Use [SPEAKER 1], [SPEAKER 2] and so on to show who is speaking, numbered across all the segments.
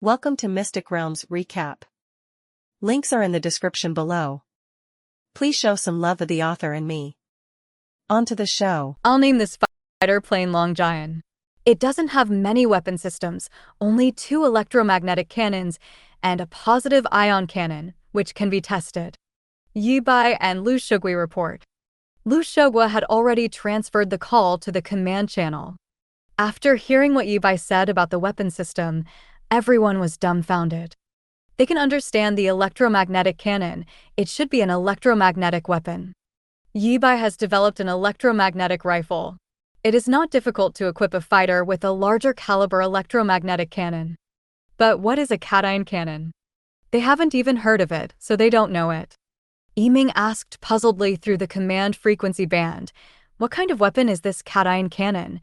[SPEAKER 1] Welcome to Mystic Realms Recap. Links are in the description below. Please show some love of the author and me. On to the show.
[SPEAKER 2] I'll name this fighter plane Long Jiang. It doesn't have many weapon systems, only 2 electromagnetic cannons and a positive ion cannon, which can be tested. Yi Bai and Lu Shugui report. Lu Shugui had already transferred the call to the command channel. After hearing what Yi Bai said about the weapon system, everyone was dumbfounded. They can understand the electromagnetic cannon. It should be an electromagnetic weapon. Yi Bai has developed an electromagnetic rifle. It is not difficult to equip a fighter with a larger caliber electromagnetic cannon. But what is a cation cannon? They haven't even heard of it, so they don't know it. Yiming asked puzzledly through the command frequency band, "What kind of weapon is this cation cannon?"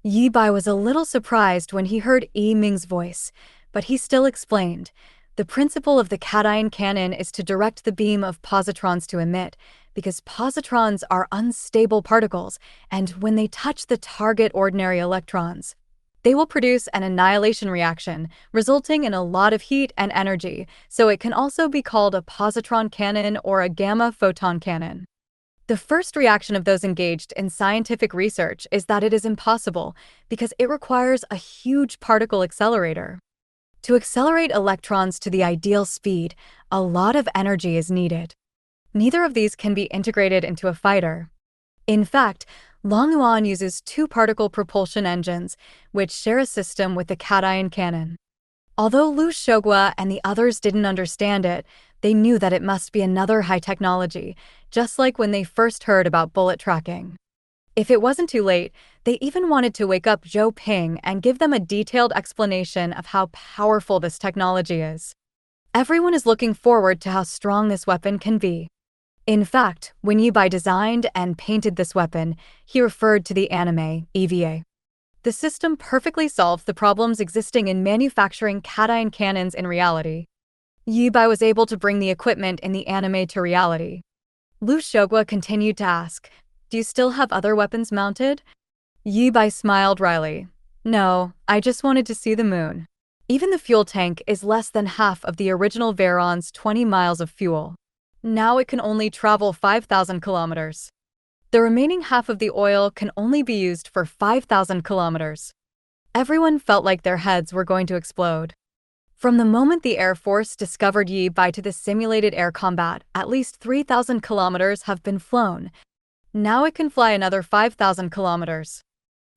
[SPEAKER 2] Yi Bai was a little surprised when he heard Yiming's voice, but he still explained. The principle of the cation cannon is to direct the beam of positrons to emit, because positrons are unstable particles, and when they touch the target ordinary electrons, they will produce an annihilation reaction, resulting in a lot of heat and energy, so it can also be called a positron cannon or a gamma photon cannon. The first reaction of those engaged in scientific research is that it is impossible because it requires a huge particle accelerator. To accelerate electrons to the ideal speed, a lot of energy is needed. Neither of these can be integrated into a fighter. In fact, Manhwa uses 2-particle propulsion engines, which share a system with the cation cannon. Although Lu Shugui and the others didn't understand it, they knew that it must be another high technology, just like when they first heard about bullet tracking. If it wasn't too late, they even wanted to wake up Zhou Ping and give them a detailed explanation of how powerful this technology is. Everyone is looking forward to how strong this weapon can be. In fact, when Yi Bai designed and painted this weapon, he referred to the anime EVA. The system perfectly solves the problems existing in manufacturing cation cannons in reality. Yi Bai was able to bring the equipment in the anime to reality. Lu Shugui continued to ask, "Do you still have other weapons mounted?" Yi Bai smiled wryly. "No, I just wanted to see the moon." Even the fuel tank is less than half of the original Veyron's 20 miles of fuel. Now it can only travel 5,000 kilometers. The remaining half of the oil can only be used for 5,000 kilometers. Everyone felt like their heads were going to explode. From the moment the Air Force discovered Yi Bai to the simulated air combat, at least 3,000 kilometers have been flown. Now it can fly another 5,000 kilometers.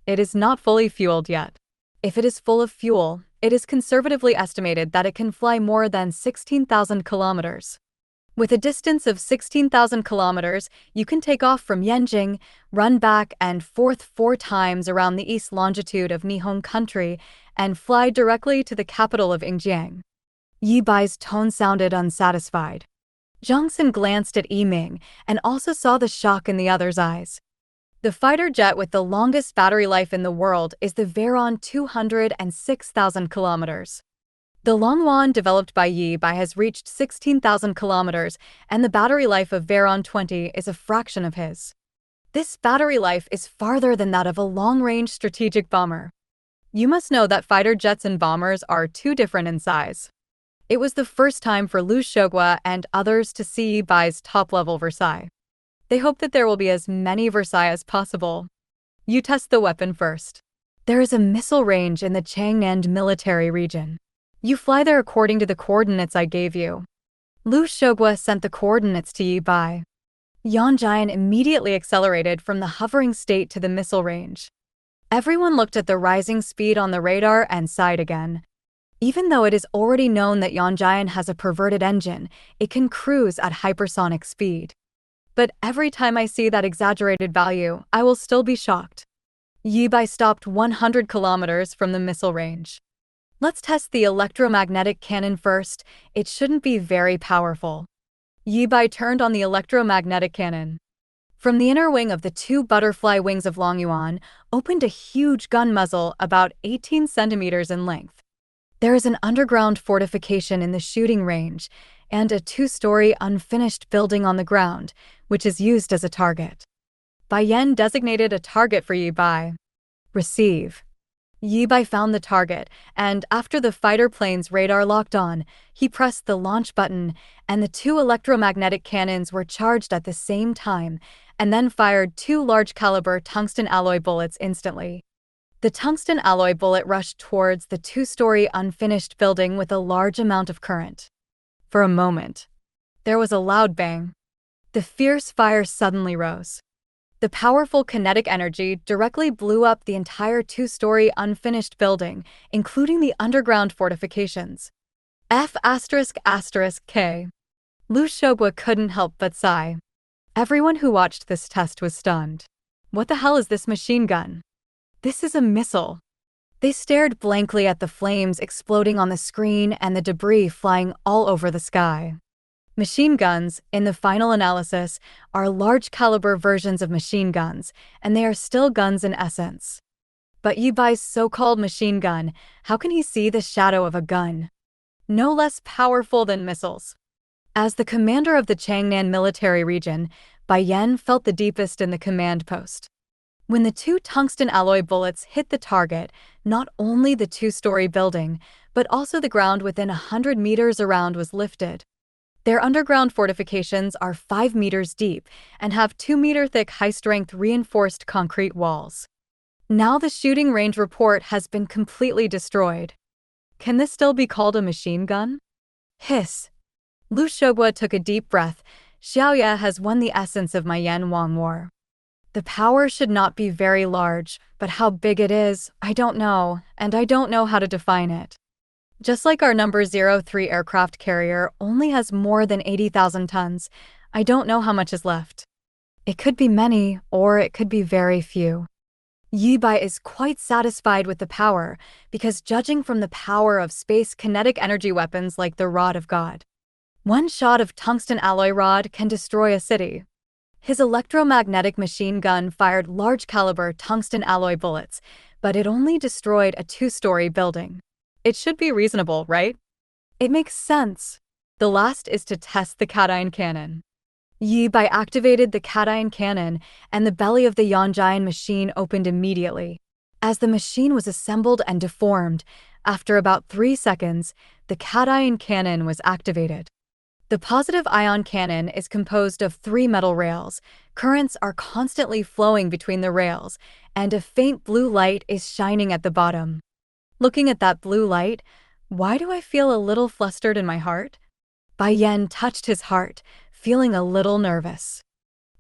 [SPEAKER 2] It is not fully fueled yet. If it is full of fuel, it is conservatively estimated that it can fly more than 16,000 kilometers. With a distance of 16,000 kilometers, you can take off from Yanjing, run back and forth 4 times around the east longitude of Nihon country, and fly directly to the capital of Ying Jiang. Yi Bai's tone sounded unsatisfied. Zhang Xin glanced at Yiming and also saw the shock in the other's eyes. The fighter jet with the longest battery life in the world is the Veyron 206,000 kilometers. The Longwan developed by Yi Bai has reached 16,000 kilometers, and the battery life of Veyron 20 is a fraction of his. This battery life is farther than that of a long-range strategic bomber. You must know that fighter jets and bombers are too different in size. It was the first time for Lu Shugui and others to see Yi Bai's top-level Versailles. They hope that there will be as many Versailles as possible. You test the weapon first. There is a missile range in the Changnan military region. You fly there according to the coordinates I gave you. Lu Shugui sent the coordinates to Yi Bai. Ying Jiang immediately accelerated from the hovering state to the missile range. Everyone looked at the rising speed on the radar and sighed again. Even though it is already known that Ying Jiang has a perverted engine, it can cruise at hypersonic speed. But every time I see that exaggerated value, I will still be shocked. Yi Bai stopped 100 kilometers from the missile range. Let's test the electromagnetic cannon first. It shouldn't be very powerful. Yi Bai turned on the electromagnetic cannon. From the inner wing of the 2 butterfly wings of Longyuan opened a huge gun muzzle about 18 centimeters in length. There is an underground fortification in the shooting range and a 2-story unfinished building on the ground, which is used as a target. Bai Yan designated a target for Yi Bai. Receive. Yibai found the target, and after the fighter plane's radar locked on, he pressed the launch button, and the two electromagnetic cannons were charged at the same time, and then fired two large-caliber tungsten alloy bullets instantly. The tungsten alloy bullet rushed towards the two-story unfinished building with a large amount of current. For a moment, there was a loud bang. The fierce fire suddenly rose. The powerful kinetic energy directly blew up the entire two-story unfinished building, including the underground fortifications. F***K. Lu Shogwa couldn't help but sigh. Everyone who watched this test was stunned. What the hell is this machine gun? This is a missile. They stared blankly at the flames exploding on the screen and the debris flying all over the sky. Machine guns, in the final analysis, are large-caliber versions of machine guns, and they are still guns in essence. But Yibai's so-called machine gun, how can he see the shadow of a gun? No less powerful than missiles. As the commander of the Changnan military region, Bai Yan felt the deepest in the command post. When the two tungsten alloy bullets hit the target, not only the two-story building, but also the ground within 100 meters around was lifted. Their underground fortifications are 5 meters deep and have 2-meter-thick high-strength reinforced concrete walls. Now the shooting range report has been completely destroyed. Can this still be called a machine gun? Hiss. Lu Shogwa took a deep breath. Xiaoye has won the essence of my Yanhuang War. The power should not be very large, but how big it is, I don't know, and I don't know how to define it. Just like our number 03 aircraft carrier only has more than 80,000 tons, I don't know how much is left. It could be many, or it could be very few. Yibai is quite satisfied with the power, because judging from the power of space kinetic energy weapons like the Rod of God, one shot of tungsten alloy rod can destroy a city. His electromagnetic machine gun fired large-caliber tungsten alloy bullets, but it only destroyed a two-story building. It should be reasonable, right? It makes sense. The last is to test the cation cannon. Yibai activated the cation cannon, and the belly of the Yangjiang machine opened immediately. As the machine was assembled and deformed, after about 3 seconds, the cation cannon was activated. The positive ion cannon is composed of 3 metal rails. Currents are constantly flowing between the rails, and a faint blue light is shining at the bottom. Looking at that blue light, why do I feel a little flustered in my heart? Bai Yan touched his heart, feeling a little nervous.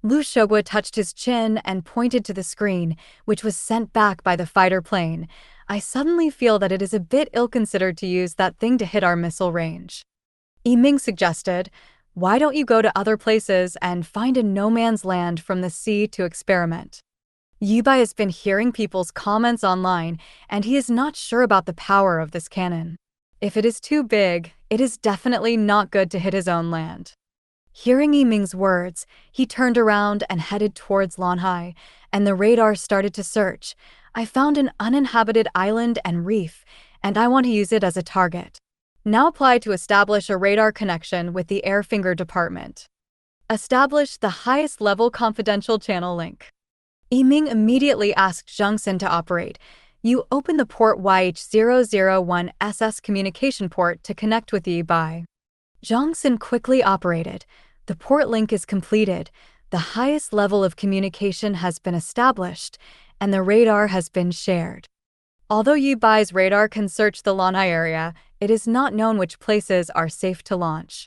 [SPEAKER 2] Lu Shogwa touched his chin and pointed to the screen, which was sent back by the fighter plane. I suddenly feel that it is a bit ill-considered to use that thing to hit our missile range. Yiming suggested, why don't you go to other places and find a no-man's land from the sea to experiment? Yibai has been hearing people's comments online, and he is not sure about the power of this cannon. If it is too big, it is definitely not good to hit his own land. Hearing Yiming's words, he turned around and headed towards Lanhai, and the radar started to search. I found an uninhabited island and reef, and I want to use it as a target. Now apply to establish a radar connection with the Airfinger department. Establish the highest level confidential channel link. Yiming immediately asked Zhang Xin to operate. You open the port YH001 SS communication port to connect with Yibai. Zhang Xin quickly operated. The port link is completed. The highest level of communication has been established, and the radar has been shared. Although Yibai's radar can search the Lanhai area, it is not known which places are safe to launch.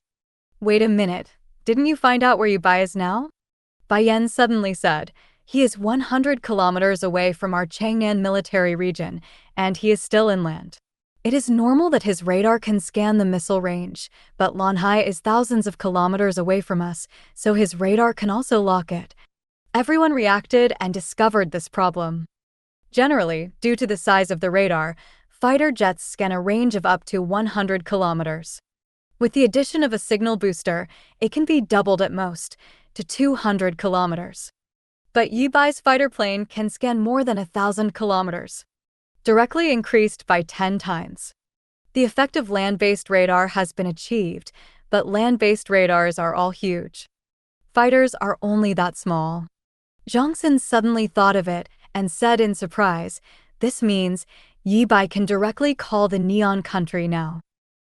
[SPEAKER 2] Wait a minute, didn't you find out where Yibai is now? Bai Yan suddenly said. He is 100 kilometers away from our Changnan military region, and he is still inland. It is normal that his radar can scan the missile range, but Lanhai is thousands of kilometers away from us, so his radar can also lock it. Everyone reacted and discovered this problem. Generally, due to the size of the radar, fighter jets scan a range of up to 100 kilometers. With the addition of a signal booster, it can be doubled at most, to 200 kilometers. But Yibai's fighter plane can scan more than 1,000 kilometers, directly increased by 10 times. The effective land-based radar has been achieved, but land-based radars are all huge. Fighters are only that small. Zhang Xin suddenly thought of it and said in surprise, this means Yi Bai can directly call the Neon Country now.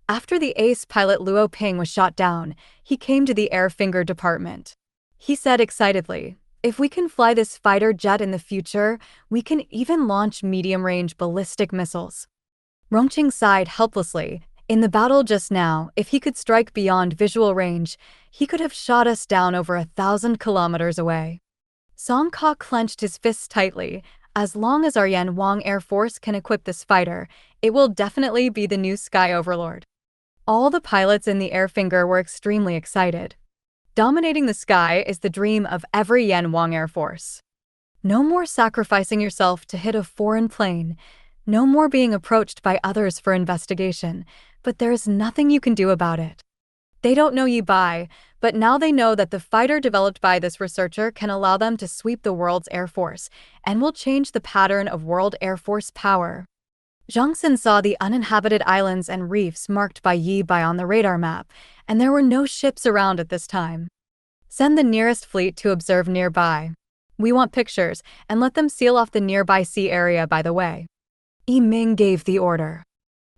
[SPEAKER 2] After the ace pilot Luo Ping was shot down, he came to the Airfinger department. He said excitedly, "If we can fly this fighter jet in the future, we can even launch medium-range ballistic missiles." Rongqing sighed helplessly. "In the battle just now, if he could strike beyond visual range, he could have shot us down over 1,000 kilometers away." Song Ka clenched his fists tightly. "As long as our Yanwang Air Force can equip this fighter, it will definitely be the new Sky Overlord." All the pilots in the Airfinger were extremely excited. Dominating the sky is the dream of every Yanwang Air Force. No more sacrificing yourself to hit a foreign plane. No more being approached by others for investigation, but there is nothing you can do about it. They don't know Yi Bai, but now they know that the fighter developed by this researcher can allow them to sweep the world's Air Force and will change the pattern of world Air Force power. Zhang Xin saw the uninhabited islands and reefs marked by Yi Bai on the radar map, and there were no ships around at this time. "Send the nearest fleet to observe nearby. We want pictures, and let them seal off the nearby sea area by the way." Yi Ming gave the order.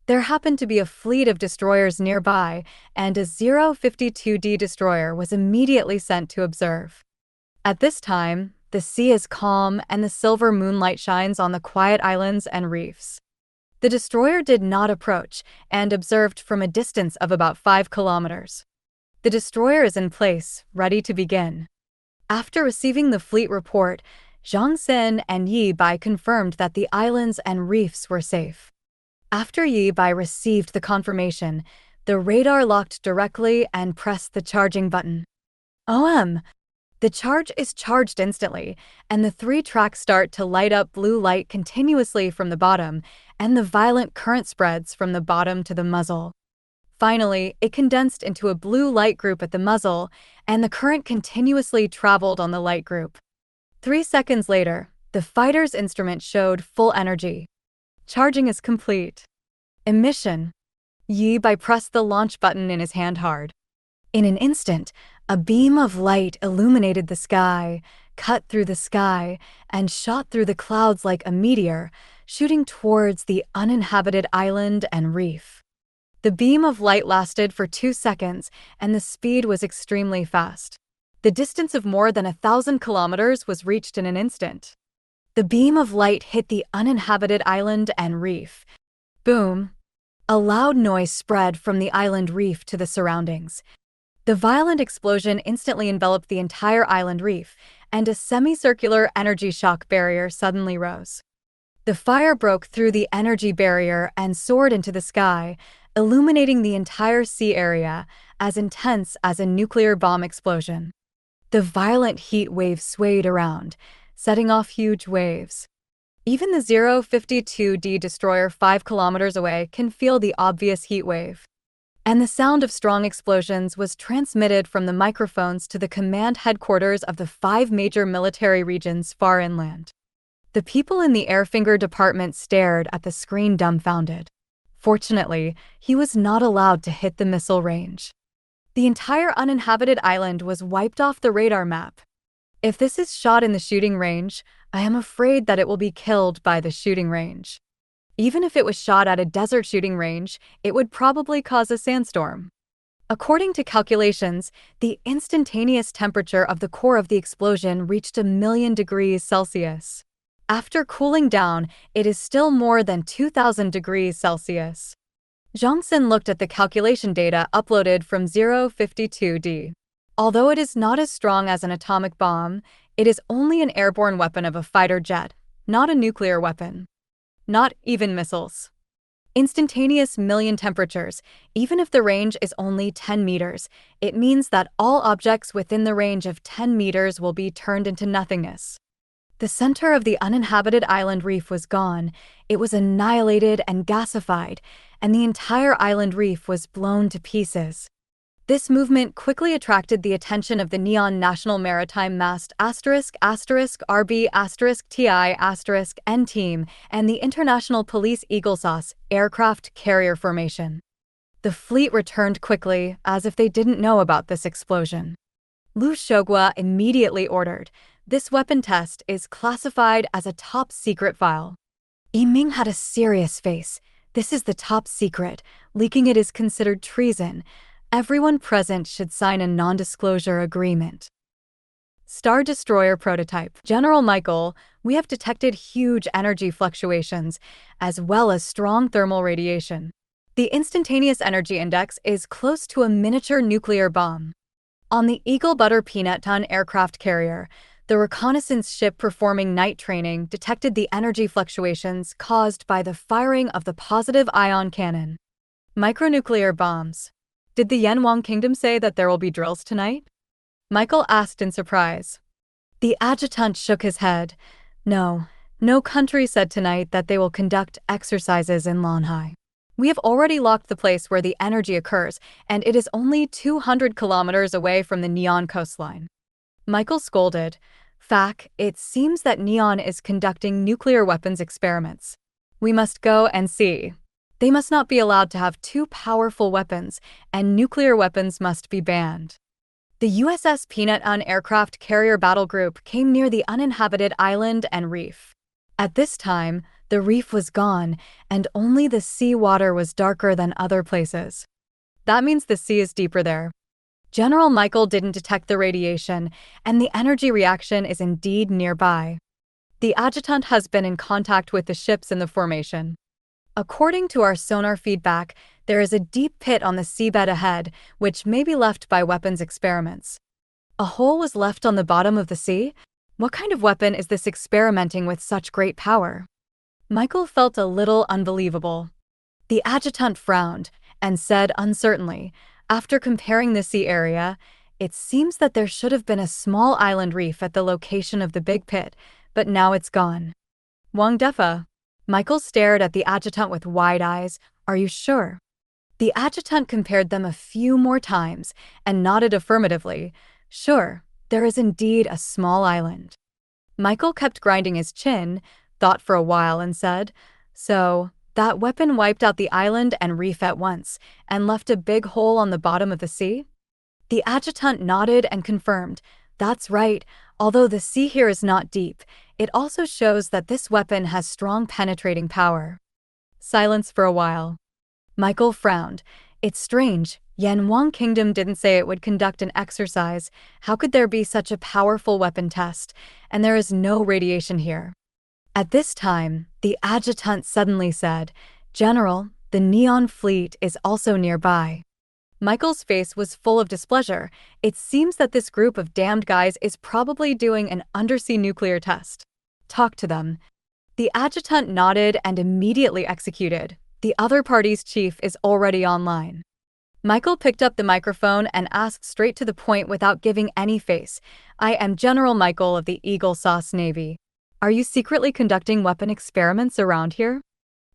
[SPEAKER 2] There happened to be a fleet of destroyers nearby, and a 052D destroyer was immediately sent to observe. At this time, the sea is calm and the silver moonlight shines on the quiet islands and reefs. The destroyer did not approach and observed from a distance of about 5 kilometers. The destroyer is in place, ready to begin. After receiving the fleet report, Zhang Xin and Yi Bai confirmed that the islands and reefs were safe. After Yi Bai received the confirmation, the radar locked directly and pressed the charging button. The charge is charged instantly, and the 3 tracks start to light up blue light continuously from the bottom, and the violent current spreads from the bottom to the muzzle. Finally, it condensed into a blue light group at the muzzle, and the current continuously traveled on the light group. 3 seconds later, the fighter's instrument showed full energy. Charging is complete. Emission. Yi Bai pressed the launch button in his hand hard. In an instant, a beam of light illuminated the sky, cut through the sky, and shot through the clouds like a meteor, shooting towards the uninhabited island and reef. The beam of light lasted for 2 seconds, and the speed was extremely fast. The distance of more than 1,000 kilometers was reached in an instant. The beam of light hit the uninhabited island and reef. Boom! A loud noise spread from the island reef to the surroundings. The violent explosion instantly enveloped the entire island reef, and a semicircular energy shock barrier suddenly rose. The fire broke through the energy barrier and soared into the sky, illuminating the entire sea area, as intense as a nuclear bomb explosion. The violent heat wave swayed around, setting off huge waves. Even the 052D destroyer 5 kilometers away can feel the obvious heat wave. And the sound of strong explosions was transmitted from the microphones to the command headquarters of the 5 major military regions far inland. The people in the Airfinger department stared at the screen dumbfounded. Fortunately, he was not allowed to hit the missile range. The entire uninhabited island was wiped off the radar map. If this is shot in the shooting range, I am afraid that it will be killed by the shooting range. Even if it was shot at a desert shooting range, it would probably cause a sandstorm. According to calculations, the instantaneous temperature of the core of the explosion reached 1,000,000 degrees Celsius. After cooling down, it is still more than 2,000 degrees Celsius. Zhang Xin looked at the calculation data uploaded from 052D. Although it is not as strong as an atomic bomb, it is only an airborne weapon of a fighter jet, not a nuclear weapon. Not even missiles. Instantaneous million temperatures, even if the range is only 10 meters, it means that all objects within the range of 10 meters will be turned into nothingness. The center of the uninhabited island reef was gone, it was annihilated and gasified, and the entire island reef was blown to pieces. This movement quickly attracted the attention of the Neon National Maritime Mast **RB**TI**N team and the International Police Eaglesauce aircraft carrier formation. The fleet returned quickly, as if they didn't know about this explosion. Lu Shogua immediately ordered, "This weapon test is classified as a top-secret file." Yiming had a serious face. This is the top secret. Leaking it is considered treason. Everyone present should sign a non-disclosure agreement. Star Destroyer prototype. General Michael, we have detected huge energy fluctuations, as well as strong thermal radiation. The instantaneous energy index is close to a miniature nuclear bomb. On the Eagle Butter Peanut Ton aircraft carrier, the reconnaissance ship performing night training detected the energy fluctuations caused by the firing of the positive ion cannon. Micronuclear bombs. Did the Yanwang Kingdom say that there will be drills tonight? Michael asked in surprise. The adjutant shook his head. No country said tonight that they will conduct exercises in Lanhai. We have already locked the place where the energy occurs, and it is only 200 kilometers away from the Neon coastline. Michael scolded. Fac, it seems that Neon is conducting nuclear weapons experiments. We must go and see. They must not be allowed to have two powerful weapons, and nuclear weapons must be banned. The USS Peanut Un aircraft carrier battle group came near the uninhabited island and reef. At this time, the reef was gone, and only the sea water was darker than other places. That means the sea is deeper there. General Michael didn't detect the radiation, and the energy reaction is indeed nearby. The adjutant has been in contact with the ships in the formation. According to our sonar feedback, there is a deep pit on the seabed ahead, which may be left by weapons experiments. A hole was left on the bottom of the sea? What kind of weapon is this experimenting with such great power? Michael felt a little unbelievable. The adjutant frowned and said uncertainly, after comparing the sea area, it seems that there should have been a small island reef at the location of the big pit, but now it's gone. Wang Defa. Michael stared at the adjutant with wide eyes. Are you sure? The adjutant compared them a few more times and nodded affirmatively. Sure, there is indeed a small island. Michael kept grinding his chin, thought for a while and said, So, that weapon wiped out the island and reef at once, and left a big hole on the bottom of the sea? The adjutant nodded and confirmed, That's right, although the sea here is not deep, it also shows that this weapon has strong penetrating power. Silence for a while. Michael frowned. It's strange, Yanwang Kingdom didn't say it would conduct an exercise. How could there be such a powerful weapon test? And there is no radiation here. At this time, the adjutant suddenly said, General, the Neon Fleet is also nearby. Michael's face was full of displeasure. It seems that this group of damned guys is probably doing an undersea nuclear test. Talk to them. The adjutant nodded and immediately executed. The other party's chief is already online. Michael picked up the microphone and asked straight to the point without giving any face. I am General Michael of the Eagle Sauce Navy. Are you secretly conducting weapon experiments around here?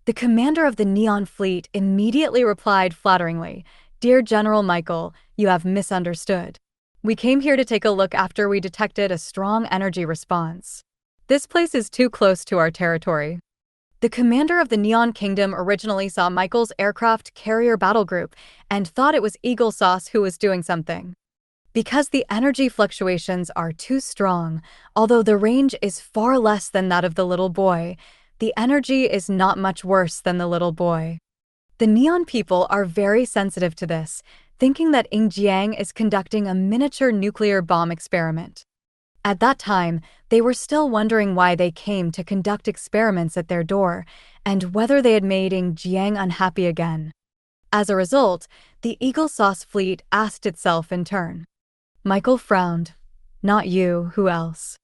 [SPEAKER 2] The commander of the Neon Fleet immediately replied flatteringly, Dear General Michael, you have misunderstood. We came here to take a look after we detected a strong energy response. This place is too close to our territory. The commander of the Neon Kingdom originally saw Michael's aircraft carrier battle group and thought it was Eagle Sauce who was doing something. Because the energy fluctuations are too strong, although the range is far less than that of the little boy, the energy is not much worse than the little boy. The Neon people are very sensitive to this, thinking that Ying Jiang is conducting a miniature nuclear bomb experiment. At that time, they were still wondering why they came to conduct experiments at their door, and whether they had made Ying Jiang unhappy again. As a result, the Eagle Sauce fleet asked itself in turn. Michael frowned. Not you, who else?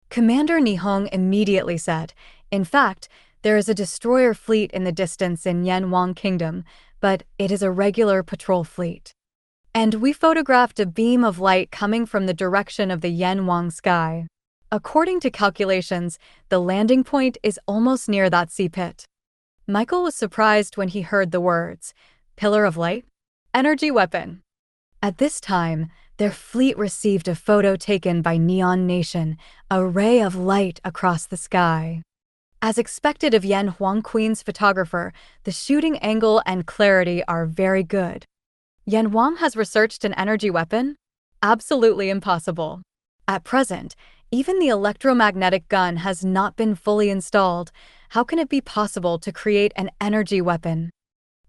[SPEAKER 2] Commander Nihong immediately said, In fact, there is a destroyer fleet in the distance in Yanwang Kingdom, but it is a regular patrol fleet. And we photographed a beam of light coming from the direction of the Yanwang sky. According to calculations, the landing point is almost near that sea pit. Michael was surprised when he heard the words, Pillar of light? Energy weapon. At this time, their fleet received a photo taken by Neon Nation, a ray of light across the sky. As expected of Yan Huang Queen's photographer, the shooting angle and clarity are very good. Yan Huang has researched an energy weapon? Absolutely impossible. At present, even the electromagnetic gun has not been fully installed. How can it be possible to create an energy weapon?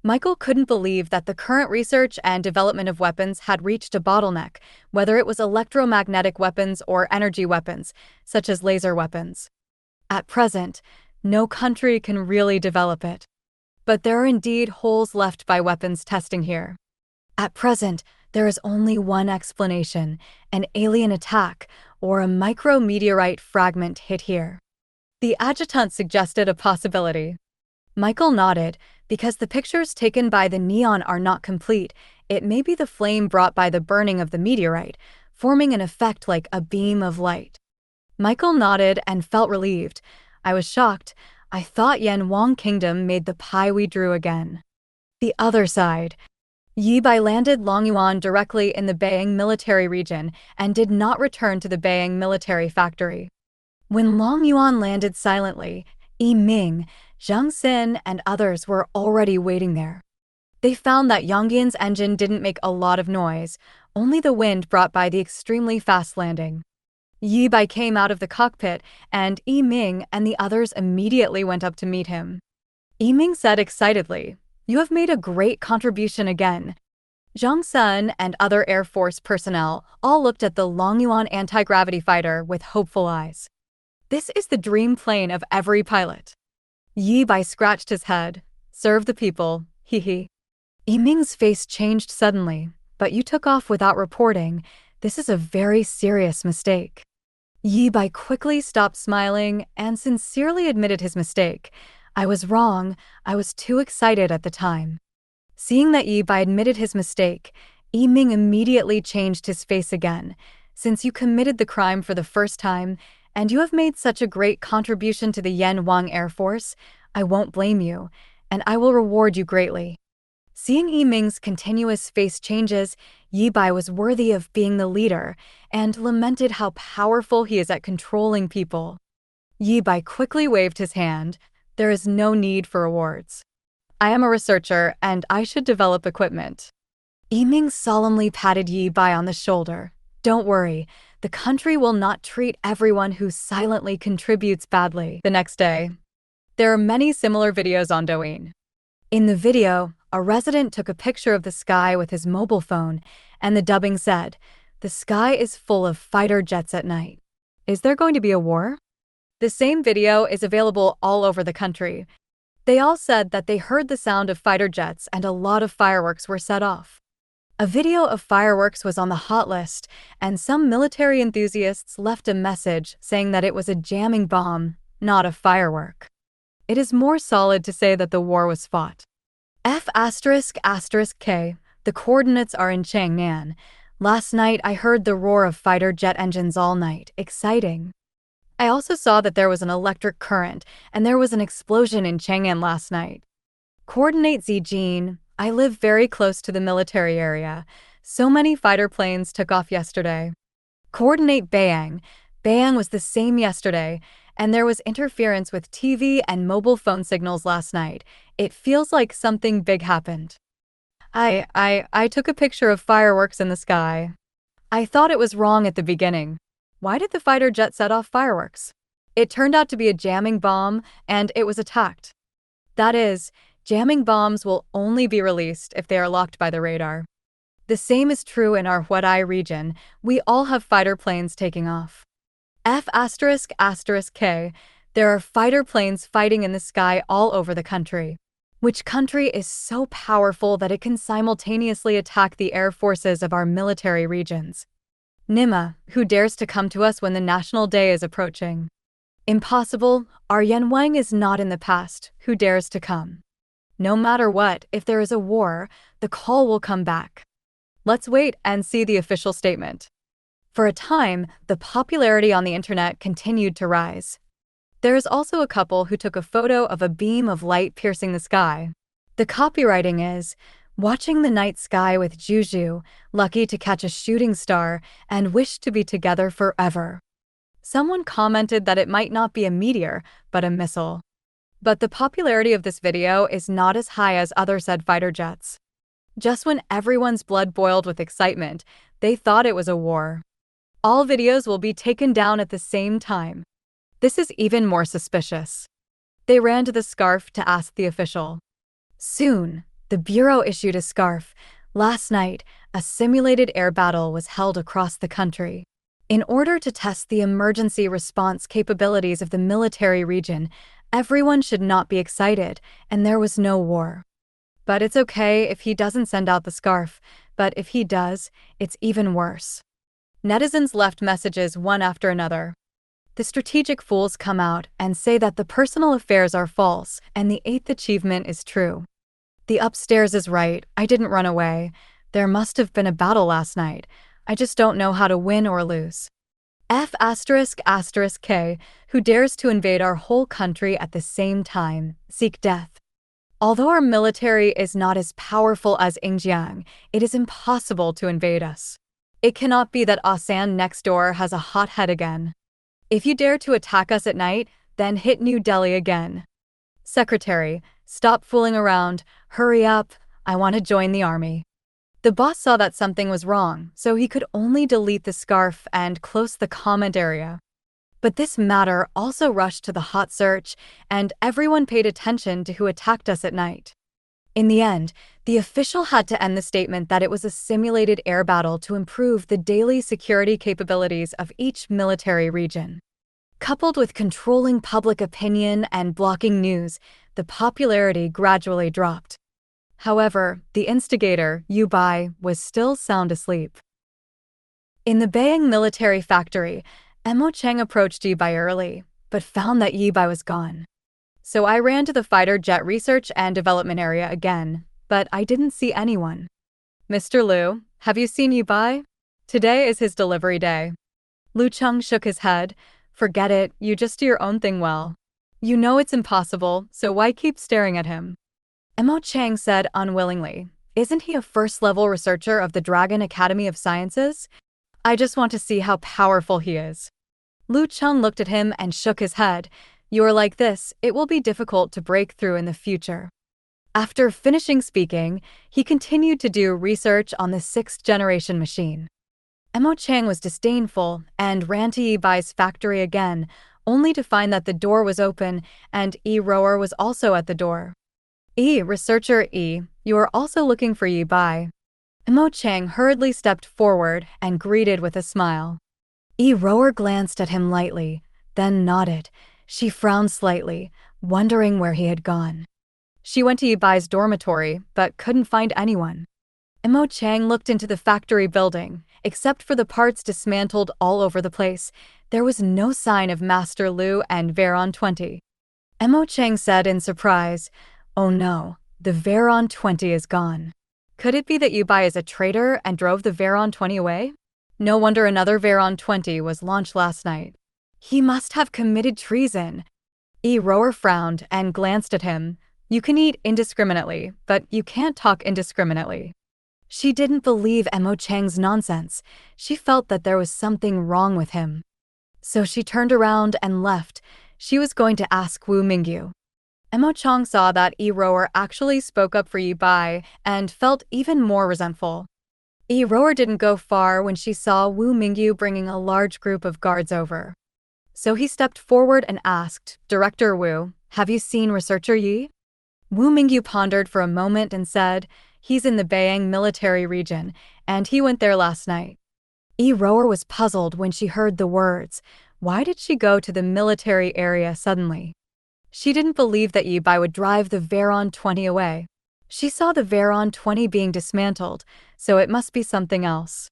[SPEAKER 2] Michael couldn't believe that the current research and development of weapons had reached a bottleneck, whether it was electromagnetic weapons or energy weapons, such as laser weapons. At present, no country can really develop it. But there are indeed holes left by weapons testing here. At present, there is only one explanation: an alien attack or a micro-meteorite fragment hit here. The adjutant suggested a possibility. Michael nodded. Because the pictures taken by the neon are not complete, it may be the flame brought by the burning of the meteorite, forming an effect like a beam of light. Michael nodded and felt relieved. I was shocked. I thought Yanwang Kingdom made the pie we drew again. The other side. Yi Bai landed Longyuan directly in the Beiyang military region and did not return to the Beiyang military factory. When Longyuan landed silently, Yi Ming, Zhang Xin, and others were already waiting there. They found that Yongyan's engine didn't make a lot of noise, only the wind brought by the extremely fast landing. Yi Bai came out of the cockpit, and Yi Ming and the others immediately went up to meet him. Yi Ming said excitedly, "You have made a great contribution again." Zhang Xin and other Air Force personnel all looked at the Longyuan anti-gravity fighter with hopeful eyes. This is the dream plane of every pilot. Yi Bai scratched his head. "Serve the people, hee." Yi Ming's face changed suddenly. "But you took off without reporting. This is a very serious mistake." Yi Bai quickly stopped smiling and sincerely admitted his mistake. "I was wrong. I was too excited at the time." Seeing that Yi Bai admitted his mistake, Yi Ming immediately changed his face again. "Since you committed the crime for the first time, and you have made such a great contribution to the Yanwang Air Force, I won't blame you, and I will reward you greatly." Seeing Yi Ming's continuous face changes, Yi Bai was worthy of being the leader and lamented how powerful he is at controlling people. Yi Bai quickly waved his hand. "There is no need for awards. I am a researcher and I should develop equipment." Yi Ming solemnly patted Yi Bai on the shoulder. "Don't worry. The country will not treat everyone who silently contributes badly." The next day, there are many similar videos on Douyin. In the video, a resident took a picture of the sky with his mobile phone, and the dubbing said, "The sky is full of fighter jets at night. Is there going to be a war?" The same video is available all over the country. They all said that they heard the sound of fighter jets and a lot of fireworks were set off. A video of fireworks was on the hot list, and some military enthusiasts left a message saying that it was a jamming bomb, not a firework. It is more solid to say that the war was fought. F***K, the coordinates are in Changnan. Last night I heard the roar of fighter jet engines all night. Exciting. I also saw that there was an electric current, and there was an explosion in Chang'an last night. Coordinate Zijin, I live very close to the military area. So many fighter planes took off yesterday. Coordinate Beiyang. Beiyang was the same yesterday, and there was interference with TV and mobile phone signals last night. It feels like something big happened. I took a picture of fireworks in the sky. I thought it was wrong at the beginning. Why did the fighter jet set off fireworks? It turned out to be a jamming bomb, and it was attacked. That is, jamming bombs will only be released if they are locked by the radar. The same is true in our Huadai region. We all have fighter planes taking off. F***K, there are fighter planes fighting in the sky all over the country. Which country is so powerful that it can simultaneously attack the air forces of our military regions? Nima, who dares to come to us when the National Day is approaching? Impossible. Our Yanwang is not in the past. Who dares to come? No matter what, if there is a war, the call will come back. Let's wait and see the official statement. For a time, the popularity on the internet continued to rise. There is also a couple who took a photo of a beam of light piercing the sky. The copywriting is, "Watching the night sky with Juju, lucky to catch a shooting star, and wish to be together forever." Someone commented that it might not be a meteor, but a missile. But the popularity of this video is not as high as other said fighter jets. Just when everyone's blood boiled with excitement, they thought it was a war. All videos will be taken down at the same time. This is even more suspicious. They ran to the scarf to ask the official. Soon, the Bureau issued a scarf. Last night, a simulated air battle was held across the country. In order to test the emergency response capabilities of the military region, everyone should not be excited, and there was no war. But it's okay if he doesn't send out the scarf, but if he does, it's even worse. Netizens left messages one after another. The strategic fools come out and say that the personal affairs are false and the 8th achievement is true. The upstairs is right, I didn't run away. There must have been a battle last night. I just don't know how to win or lose. F***K, who dares to invade our whole country at the same time, seek death. Although our military is not as powerful as Ying Jiang, it is impossible to invade us. It cannot be that Asan next door has a hot head again. If you dare to attack us at night, then hit New Delhi again. Secretary, stop fooling around, hurry up, I want to join the army. The boss saw that something was wrong, so he could only delete the scarf and close the comment area. But this matter also rushed to the hot search, and everyone paid attention to who attacked us at night. In the end, the official had to end the statement that it was a simulated air battle to improve the daily security capabilities of each military region. Coupled with controlling public opinion and blocking news, the popularity gradually dropped. However, the instigator, Yu Bai, was still sound asleep. In the Beiyang military factory, Emo Chang approached Yi Bai early, but found that Yi Bai was gone. So I ran to the fighter jet research and development area again, but I didn't see anyone. Mr. Liu, have you seen Yi Bai? Today is his delivery day. Lu Cheng shook his head. Forget it, you just do your own thing well. You know it's impossible, so why keep staring at him? Emo Chang said unwillingly. Isn't he a first-level researcher of the Dragon Academy of Sciences? I just want to see how powerful he is. Lu Cheng looked at him and shook his head. You are like this, it will be difficult to break through in the future. After finishing speaking, he continued to do research on the 6th-generation machine. Emo Chang was disdainful and ran to Yi Bai's factory again, only to find that the door was open and Yi Rower was also at the door. Researcher Yi, you are also looking for Yi Bai. Emo Chang hurriedly stepped forward and greeted with a smile. Yi Rower glanced at him lightly, then nodded. She frowned slightly, wondering where he had gone. She went to Yi Bai's dormitory, but couldn't find anyone. Emo Chang looked into the factory building. Except for the parts dismantled all over the place, there was no sign of Master Liu and Veron 20. Emo Chang said in surprise, oh no, the Veron 20 is gone. Could it be that Yi Bai is a traitor and drove the Veron 20 away? No wonder another Veron 20 was launched last night. He must have committed treason. Yi Rower frowned and glanced at him. You can eat indiscriminately, but you can't talk indiscriminately. She didn't believe Emo Chang's nonsense. She felt that there was something wrong with him. So she turned around and left. She was going to ask Wu Mingyu. Emo Chang saw that Yi Rower actually spoke up for Yi Bai and felt even more resentful. Yi Rower didn't go far when she saw Wu Mingyu bringing a large group of guards over. So he stepped forward and asked, Director Wu, have you seen Researcher Yi? Wu Mingyu pondered for a moment and said, he's in the Beiyang military region, and he went there last night. Yi Rower was puzzled when she heard the words. Why did she go to the military area suddenly? She didn't believe that Yi Bai would drive the Veron 20 away. She saw the Veron 20 being dismantled, so it must be something else.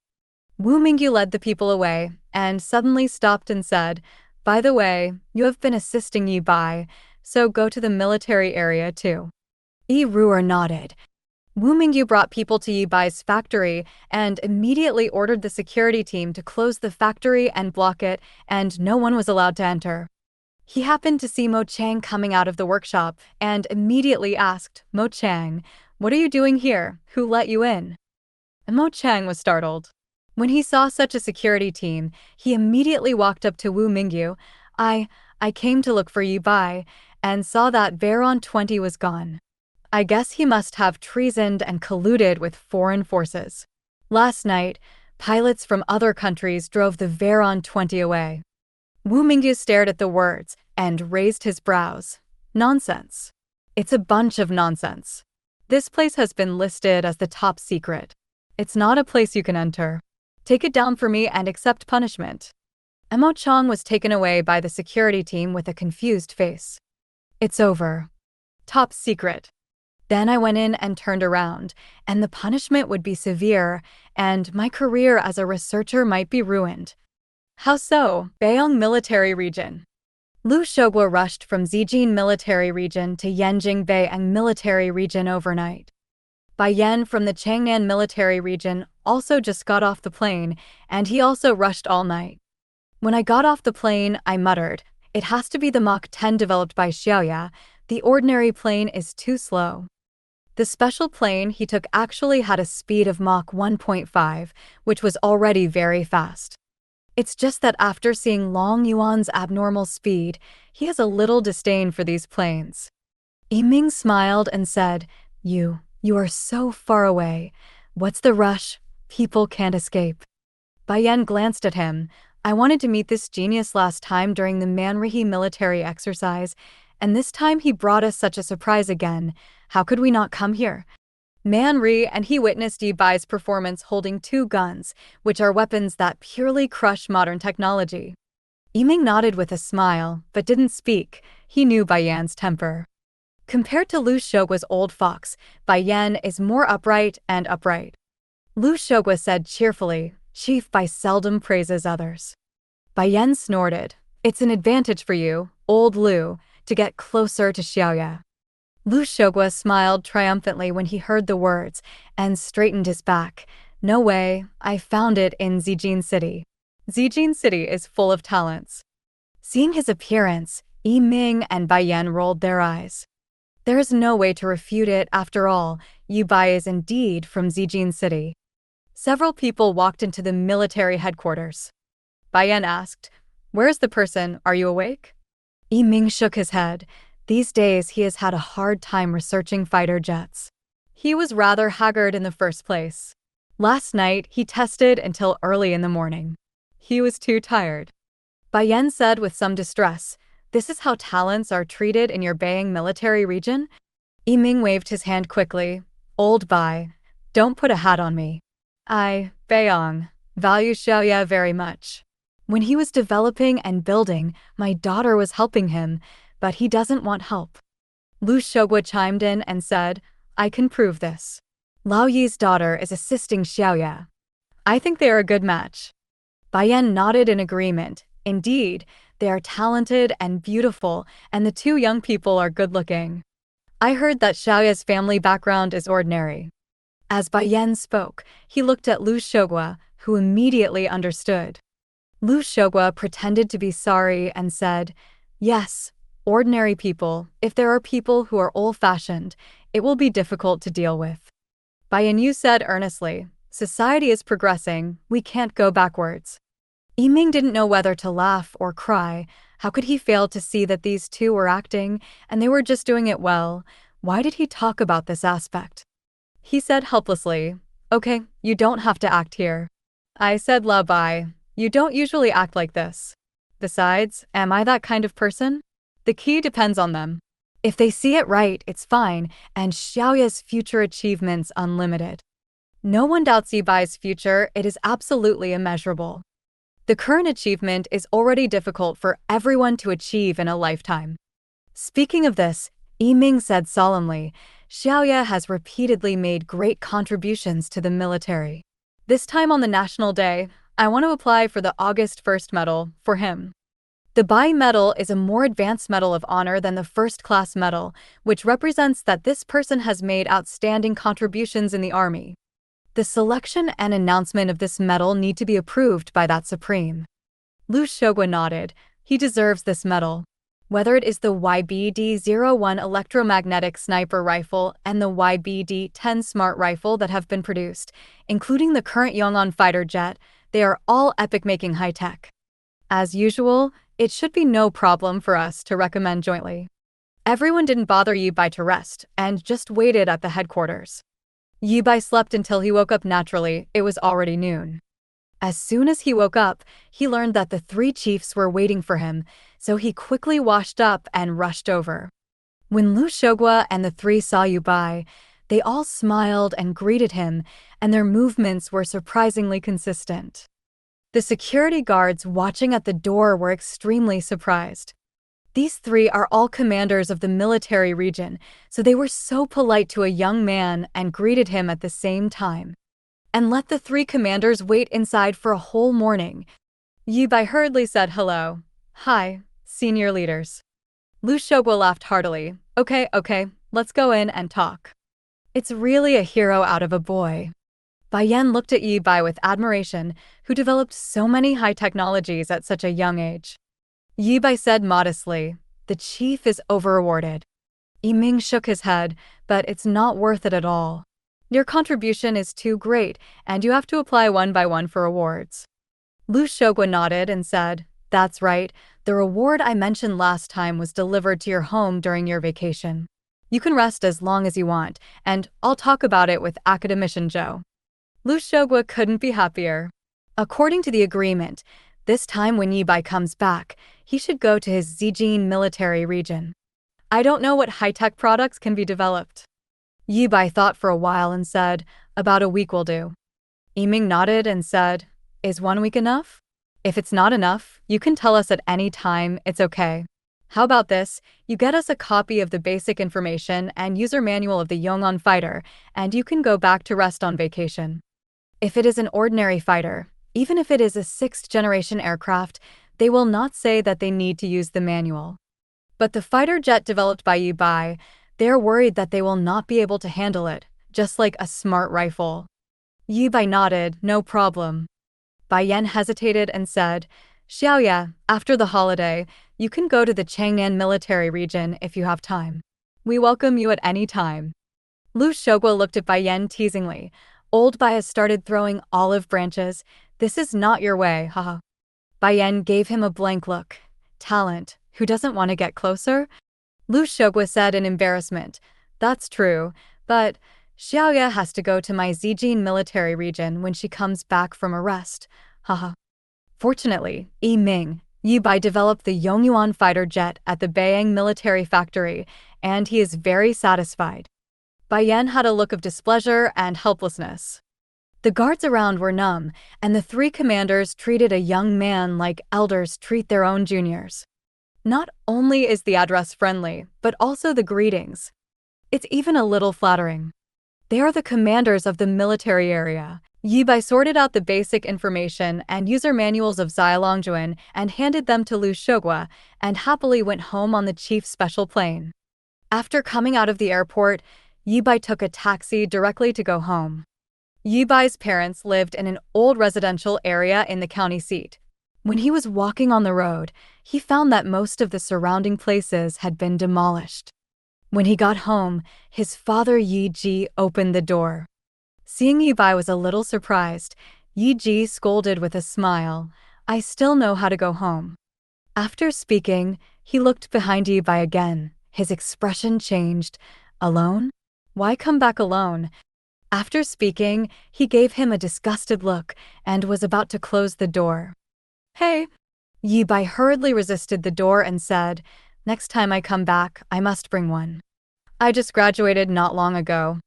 [SPEAKER 2] Wu Mingyu led the people away, and suddenly stopped and said, by the way, you have been assisting Yi Bai, so go to the military area too. Yi Rower nodded. Wu Mingyu brought people to Yi Bai's factory and immediately ordered the security team to close the factory and block it, and no one was allowed to enter. He happened to see Mo Chang coming out of the workshop and immediately asked, Mo Chang, what are you doing here? Who let you in? And Mo Chang was startled. When he saw such a security team, he immediately walked up to Wu Mingyu. I came to look for Yi Bai and saw that Veron 20 was gone. I guess he must have treasoned and colluded with foreign forces. Last night, pilots from other countries drove the Veron 20 away. Wu Mingyu stared at the words and raised his brows. Nonsense. It's a bunch of nonsense. This place has been listed as the top secret. It's not a place you can enter. Take it down for me and accept punishment. Emo Chong was taken away by the security team with a confused face. It's over. Top secret. Then I went in and turned around, and the punishment would be severe, and my career as a researcher might be ruined. How so? Beiyang Military Region. Lu Shogwa rushed from Zijin Military Region to Yanjing Beiyang Military Region overnight. Bai Yan from the Changnan Military Region also just got off the plane, and he also rushed all night. When I got off the plane, I muttered, "It has to be the Mach 10 developed by Xiaoya. The ordinary plane is too slow." The special plane he took actually had a speed of Mach 1.5, which was already very fast. It's just that after seeing Long Yuan's abnormal speed, he has a little disdain for these planes. Yiming smiled and said, You are so far away. What's the rush? People can't escape." Bai Yan glanced at him. "I wanted to meet this genius last time during the Manhwa military exercise, and this time he brought us such a surprise again. How could we not come here?" Manhwa and he witnessed Yi Bai's performance holding 2 guns, which are weapons that purely crush modern technology. Yiming nodded with a smile, but didn't speak. He knew Bai Yan's temper. Compared to Lu Shogwa's old fox, Bai Yan is more upright and upright. Lu Shogwa said cheerfully, "Chief Bai seldom praises others." Bai Yan snorted, "It's an advantage for you, old Lu, to get closer to Xiaoya." Lu Shogwa smiled triumphantly when he heard the words and straightened his back. "No way, I found it in Zijin City. Zijin City is full of talents." Seeing his appearance, Yiming and Bai Yan rolled their eyes. There is no way to refute it after all. Yi Bai is indeed from Zijin City. Several people walked into the military headquarters. Bai Yan asked, "Where's the person? Are you awake?" Yiming shook his head. These days he has had a hard time researching fighter jets. He was rather haggard in the first place. Last night he tested until early in the morning. He was too tired. Bai Yan said with some distress, "This is how talents are treated in your Beiyang military region?" Yiming waved his hand quickly. "Old Bai, don't put a hat on me. I, Beiyang, value Xiaoya very much. When he was developing and building, my daughter was helping him, but he doesn't want help." Lu Shogwa chimed in and said, "I can prove this. Lao Yi's daughter is assisting Xiaoya. I think they are a good match." Bai Yan nodded in agreement. Indeed, they are talented and beautiful, and the 2 young people are good-looking. I heard that Xiaoya's family background is ordinary. As Bai Yan spoke, he looked at Lu Shogwa, who immediately understood. Lu Shogwa pretended to be sorry and said, "Yes, ordinary people. If there are people who are old-fashioned, it will be difficult to deal with." Bai Yan said earnestly, "Society is progressing. We can't go backwards." Yiming didn't know whether to laugh or cry. How could he fail to see that these 2 were acting, and they were just doing it well? Why did he talk about this aspect? He said helplessly, "Okay, you don't have to act here." I said, "La Bai, you don't usually act like this. Besides, am I that kind of person? The key depends on them. If they see it right, it's fine, and Xiaoya's future achievements unlimited. No one doubts Yi Bai's future, it is absolutely immeasurable. The current achievement is already difficult for everyone to achieve in a lifetime." Speaking of this, Yiming said solemnly, "Xiaoya has repeatedly made great contributions to the military. This time on the National Day, I want to apply for the August 1st medal for him." The Bai medal is a more advanced medal of honor than the first-class medal, which represents that this person has made outstanding contributions in the army. The selection and announcement of this medal need to be approved by that supreme. Lu Shogwa nodded. He deserves this medal. Whether it is the YBD-01 electromagnetic sniper rifle and the YBD-10 smart rifle that have been produced, including the current Yong'an fighter jet, they are all epic-making high-tech. As usual, it should be no problem for us to recommend jointly. Everyone didn't bother Yi Bai to rest and just waited at the headquarters. Yi Bai slept until he woke up naturally. It was already noon. As soon as he woke up, he learned that the 3 chiefs were waiting for him, so he quickly washed up and rushed over. When Lu Shogwa and the three saw Yu Bai, they all smiled and greeted him, and their movements were surprisingly consistent. The security guards watching at the door were extremely surprised. These three are all commanders of the military region, so they were so polite to a young man and greeted him at the same time. And let the three commanders wait inside for a whole morning. Yu Bai hurriedly said hello. Hi, senior leaders. Lu Shogwa laughed heartily. Okay, let's go in and talk. It's really a hero out of a boy. Bai Yan looked at Yu Bai with admiration, who developed so many high technologies at such a young age. Yu Bai said modestly, the chief is overrewarded. Yiming shook his head, but it's not worth it at all. Your contribution is too great, and you have to apply one by one for awards. Lu Shogwa nodded and said, that's right, the reward I mentioned last time was delivered to your home during your vacation. You can rest as long as you want, and I'll talk about it with Academician Joe. Lu Shogwa couldn't be happier. According to the agreement, this time when Yu Bai comes back, he should go to his Zijin military region. I don't know what high-tech products can be developed. Yu Bai thought for a while and said, about a week will do. Yiming nodded and said, is 1 week enough? If it's not enough, you can tell us at any time, it's okay. How about this, you get us a copy of the basic information and user manual of the Yong'an fighter, and you can go back to rest on vacation. If it is an ordinary fighter, even if it is a 6th-generation aircraft, they will not say that they need to use the manual. But the fighter jet developed by Yu Bai, they're worried that they will not be able to handle it, just like a smart rifle. Yu Bai nodded, no problem. Bai Yan hesitated and said, Xiaoya, after the holiday, you can go to the Changnan military region if you have time. We welcome you at any time. Lu Shogwa looked at Bai Yan teasingly. Old Bai has started throwing olive branches. This is not your way, haha. Bai Yan gave him a blank look. Talent, who doesn't want to get closer? Lu Shogwa said in embarrassment. That's true, but Xiaoya has to go to my Zijin military region when she comes back from a rest, haha. Fortunately, Yiming, Yu Bai developed the Yongyuan fighter jet at the Beiyang military factory, and he is very satisfied. Bai Yan had a look of displeasure and helplessness. The guards around were numb, and the three commanders treated a young man like elders treat their own juniors. Not only is the address friendly, but also the greetings. It's even a little flattering. They are the commanders of the military area. Yu Bai sorted out the basic information and user manuals of Xialongjuan and handed them to Lu Shogwa, and happily went home on the chief's special plane. After coming out of the airport, Yu Bai took a taxi directly to go home. Yu Bai's parents lived in an old residential area in the county seat. When he was walking on the road, he found that most of the surrounding places had been demolished. When he got home, his father Yi Ji opened the door. Seeing Yu Bai was a little surprised, Yi Ji scolded with a smile, I still know how to go home. After speaking, he looked behind Yu Bai again. His expression changed. Alone? Why come back alone? After speaking, he gave him a disgusted look and was about to close the door. Hey! Yu Bai hurriedly resisted the door and said, next time I come back, I must bring one. I just graduated not long ago.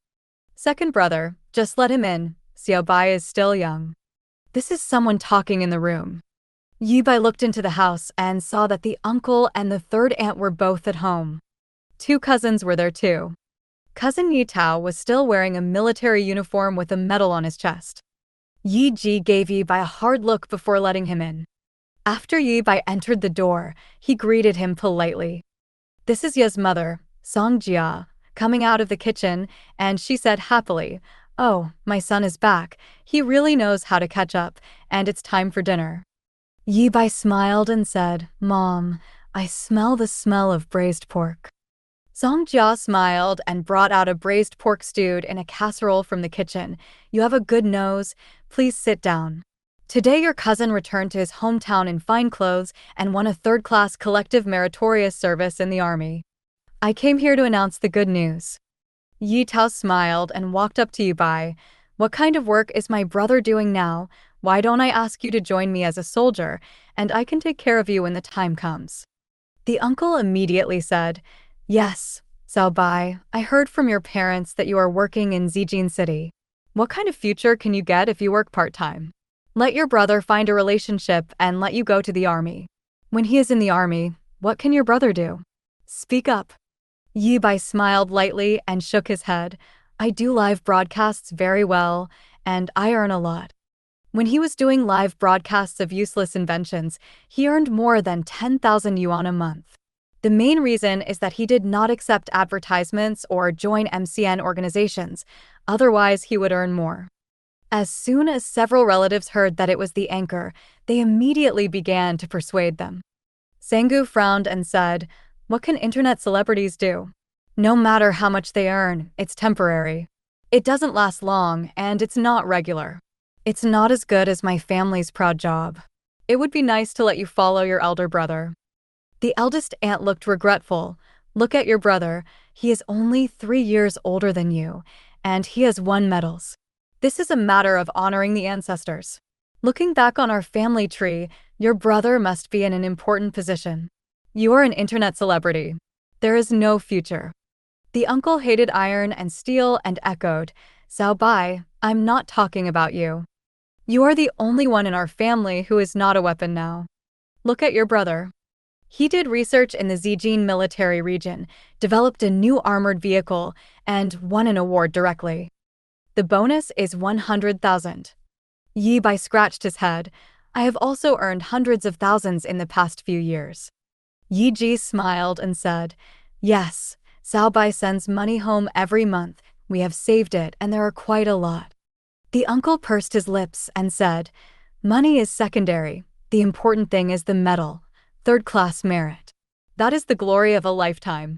[SPEAKER 2] Second brother, just let him in. Xiao Bai is still young. This is someone talking in the room. Yu Bai looked into the house and saw that the uncle and the third aunt were both at home. 2 cousins were there too. Cousin Yi Tao was still wearing a military uniform with a medal on his chest. Yi Ji gave Yu Bai a hard look before letting him in. After Yu Bai entered the door, he greeted him politely. This is Ye's mother, Song Jia, coming out of the kitchen, and she said happily, oh, my son is back. He really knows how to catch up, and it's time for dinner. Yu Bai smiled and said, Mom, I smell the smell of braised pork. Song Jia smiled and brought out a braised pork stewed in a casserole from the kitchen. You have a good nose. Please sit down. Today your cousin returned to his hometown in fine clothes and won a 3rd-class collective meritorious service in the army. I came here to announce the good news. Yi Tao smiled and walked up to Yu Bai. What kind of work is my brother doing now? Why don't I ask you to join me as a soldier, and I can take care of you when the time comes? The uncle immediately said, yes, Xiao Bai, I heard from your parents that you are working in Zijin City. What kind of future can you get if you work part-time? Let your brother find a relationship and let you go to the army. When he is in the army, what can your brother do? Speak up. Yi Bai smiled lightly and shook his head. I do live broadcasts very well, and I earn a lot. When he was doing live broadcasts of useless inventions, he earned more than 10,000 yuan a month. The main reason is that he did not accept advertisements or join MCN organizations, otherwise he would earn more. As soon as several relatives heard that it was the anchor, they immediately began to persuade them. Sangu frowned and said, "What can internet celebrities do? No matter how much they earn, it's temporary. It doesn't last long, and it's not regular. It's not as good as my family's proud job. It would be nice to let you follow your elder brother." The eldest aunt looked regretful. Look at your brother. He is only 3 years older than you, and he has won medals. This is a matter of honoring the ancestors. Looking back on our family tree, your brother must be in an important position. You are an internet celebrity. There is no future. The uncle hated iron and steel and echoed, Xiao Bai, I'm not talking about you. You are the only one in our family who is not a weapon now. Look at your brother. He did research in the Zijin military region, developed a new armored vehicle, and won an award directly. The bonus is 100,000. Yi Bai scratched his head. I have also earned hundreds of thousands in the past few years. Yi Ji smiled and said, yes, Xiao Bai sends money home every month. We have saved it, and there are quite a lot. The uncle pursed his lips and said, money is secondary. The important thing is the medal. Third-class merit. That is the glory of a lifetime.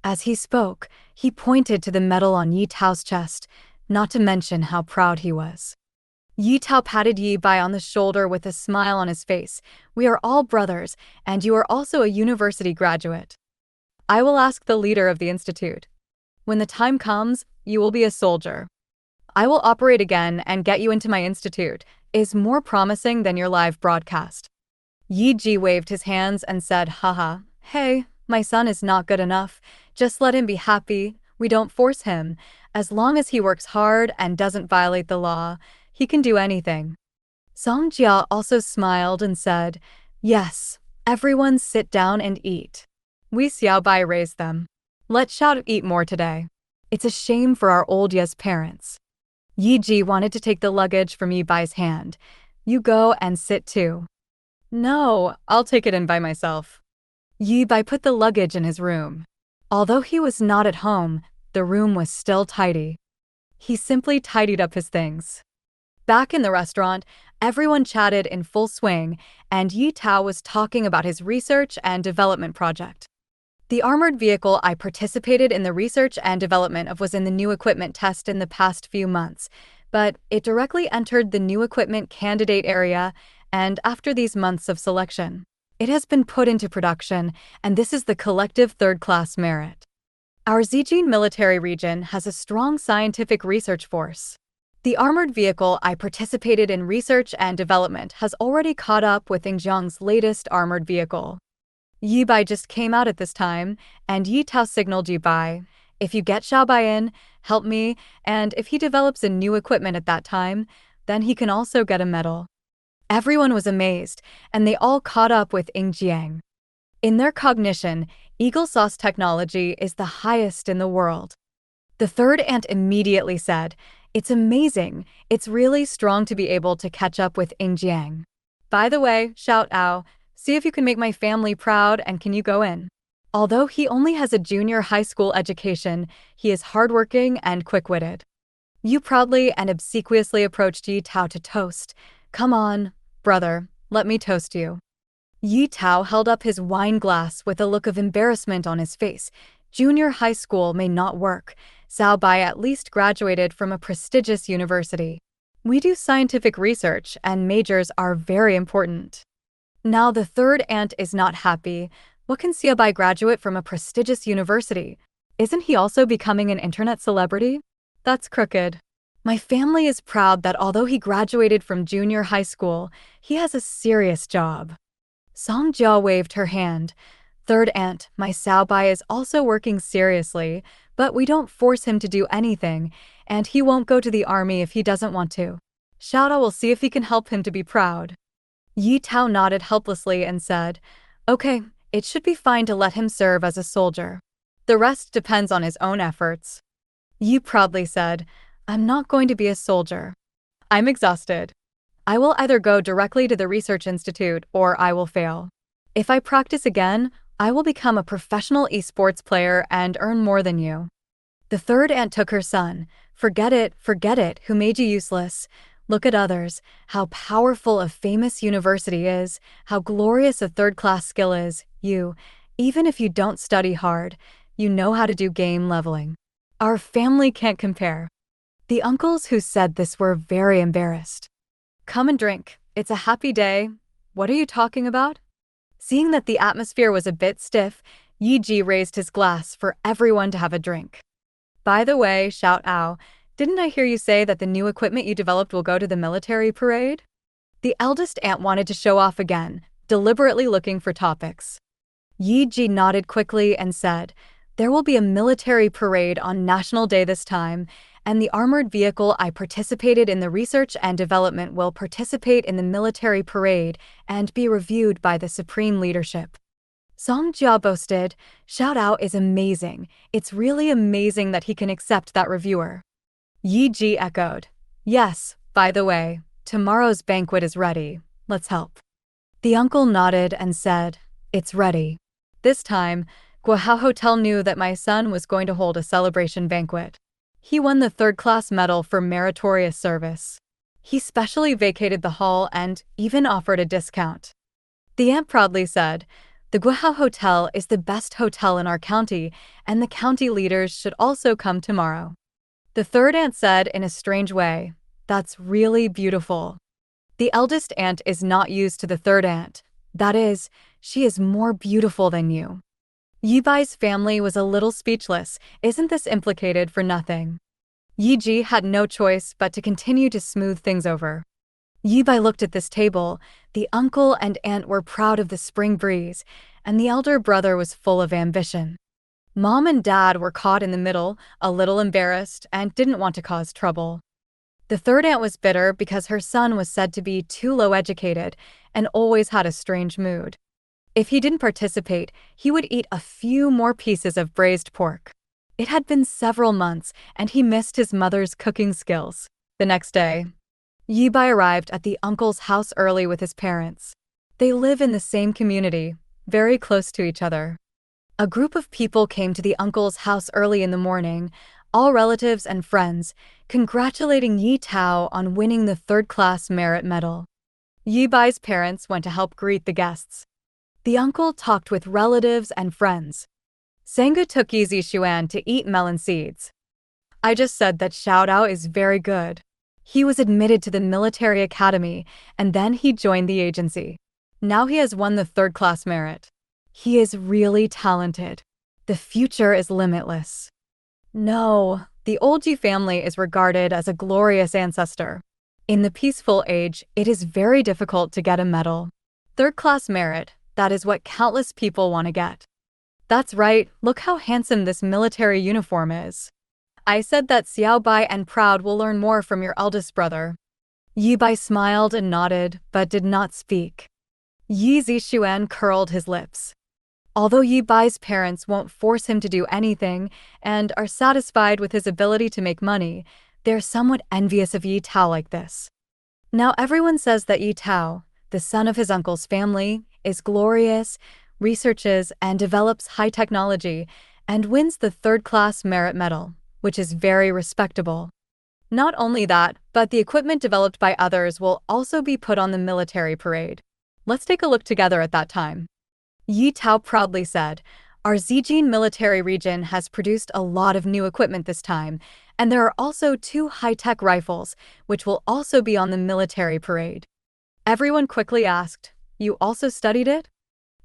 [SPEAKER 2] As he spoke, he pointed to the medal on Yi Tao's chest, not to mention how proud he was. Yi Tao patted Yi Bai on the shoulder with a smile on his face. We are all brothers, and you are also a university graduate. I will ask the leader of the institute. When the time comes, you will be a soldier. I will operate again and get you into my institute. Is more promising than your live broadcast. Yi Ji waved his hands and said, haha, hey, my son is not good enough. Just let him be happy. We don't force him. As long as he works hard and doesn't violate the law, he can do anything. Song Jia also smiled and said, yes, everyone sit down and eat. We Xiao Bai raised them. Let's shout eat more today. It's a shame for our old Ye's parents. Yi Ji wanted to take the luggage from Yi Bai's hand. You go and sit too. No, I'll take it in by myself. Yi Bai put the luggage in his room. Although he was not at home, the room was still tidy. He simply tidied up his things. Back in the restaurant, everyone chatted in full swing, and Yi Tao was talking about his research and development project. The armored vehicle I participated in the research and development of was in the new equipment test in the past few months, but it directly entered the new equipment candidate area, and after these months of selection, it has been put into production, and this is the collective third-class merit. Our Zijin military region has a strong scientific research force. The armored vehicle I participated in research and development has already caught up with Ying Jiang's latest armored vehicle. Yi Bai just came out at this time, and Yi Tao signaled Yi Bai, if you get Xiao Bai in, help me, and if he develops a new equipment at that time, then he can also get a medal. Everyone was amazed, and they all caught up with Ying Jiang. In their cognition, Eagle Sauce technology is the highest in the world. The third aunt immediately said, it's amazing, it's really strong to be able to catch up with Ying Jiang. By the way, shout out, see if you can make my family proud and can you go in? Although he only has a junior high school education, he is hardworking and quick-witted. Yu proudly and obsequiously approached Yi Tao to toast. Come on, brother, let me toast you. Yi Tao held up his wine glass with a look of embarrassment on his face. Junior high school may not work. Xiao Bai at least graduated from a prestigious university. We do scientific research, and majors are very important. Now the third aunt is not happy. What can Xiao Bai graduate from a prestigious university? Isn't he also becoming an internet celebrity? That's crooked. My family is proud that although he graduated from junior high school, he has a serious job. Song Jia waved her hand. Third aunt, my Xiaobai is also working seriously, but we don't force him to do anything, and he won't go to the army if he doesn't want to. Xiaodao will see if he can help him to be proud. Yi Tao nodded helplessly and said, okay, it should be fine to let him serve as a soldier. The rest depends on his own efforts. Yi proudly said, I'm not going to be a soldier. I'm exhausted. I will either go directly to the research institute or I will fail. If I practice again, I will become a professional esports player and earn more than you. The third aunt took her son. Forget it, who made you useless? Look at others, how powerful a famous university is, how glorious a third-class skill is. You, even if you don't study hard, you know how to do game leveling. Our family can't compare. The uncles who said this were very embarrassed. Come and drink. It's a happy day. What are you talking about? Seeing that the atmosphere was a bit stiff, Yi Ji raised his glass for everyone to have a drink. By the way, Xiao Ao, didn't I hear you say that the new equipment you developed will go to the military parade? The eldest aunt wanted to show off again, deliberately looking for topics. Yi Ji nodded quickly and said, there will be a military parade on National Day this time, and the armored vehicle I participated in the research and development will participate in the military parade and be reviewed by the supreme leadership. Song Jia boasted, Xiao Ao is amazing. It's really amazing that he can accept that reviewer. Yi Ji echoed, yes, by the way, tomorrow's banquet is ready. Let's help. The uncle nodded and said, it's ready. This time, Guohao Hotel knew that my son was going to hold a celebration banquet. He won the third-class medal for meritorious service. He specially vacated the hall and even offered a discount. The aunt proudly said, the Guohao Hotel is the best hotel in our county, and the county leaders should also come tomorrow. The third aunt said in a strange way, that's really beautiful. The eldest aunt is not used to the third aunt. That is, she is more beautiful than you. Yi Bai's family was a little speechless. Isn't this implicated for nothing? Yi Ji had no choice but to continue to smooth things over. Yi Bai looked at this table. The uncle and aunt were proud of the spring breeze, and the elder brother was full of ambition. Mom and dad were caught in the middle, a little embarrassed, and didn't want to cause trouble. The third aunt was bitter because her son was said to be too low-educated and always had a strange mood. If he didn't participate, he would eat a few more pieces of braised pork. It had been several months, and he missed his mother's cooking skills. The next day, Yi Bai arrived at the uncle's house early with his parents. They live in the same community, very close to each other. A group of people came to the uncle's house early in the morning, all relatives and friends, congratulating Yi Tao on winning the third-class merit medal. Yi Bai's parents went to help greet the guests. The uncle talked with relatives and friends. Sangha took Yi Xuan to eat melon seeds. I just said that Xiao Ao is very good. He was admitted to the military academy, and then he joined the agency. Now he has won the third-class merit. He is really talented. The future is limitless. No, the old Ji family is regarded as a glorious ancestor. In the peaceful age, it is very difficult to get a medal. Third-class merit, that is what countless people want to get. That's right, look how handsome this military uniform is. I said that Xiao Bai and Proud will learn more from your eldest brother. Yi Bai smiled and nodded, but did not speak. Yi Zixuan curled his lips. Although Yi Bai's parents won't force him to do anything and are satisfied with his ability to make money, they're somewhat envious of Yi Tao like this. Now everyone says that Yi Tao, the son of his uncle's family, is glorious, researches and develops high technology, and wins the third-class merit medal, which is very respectable. Not only that, but the equipment developed by others will also be put on the military parade. Let's take a look together at that time. Yi Tao proudly said, our Zijin military region has produced a lot of new equipment this time, and there are also 2 high-tech rifles, which will also be on the military parade. Everyone quickly asked, you also studied it?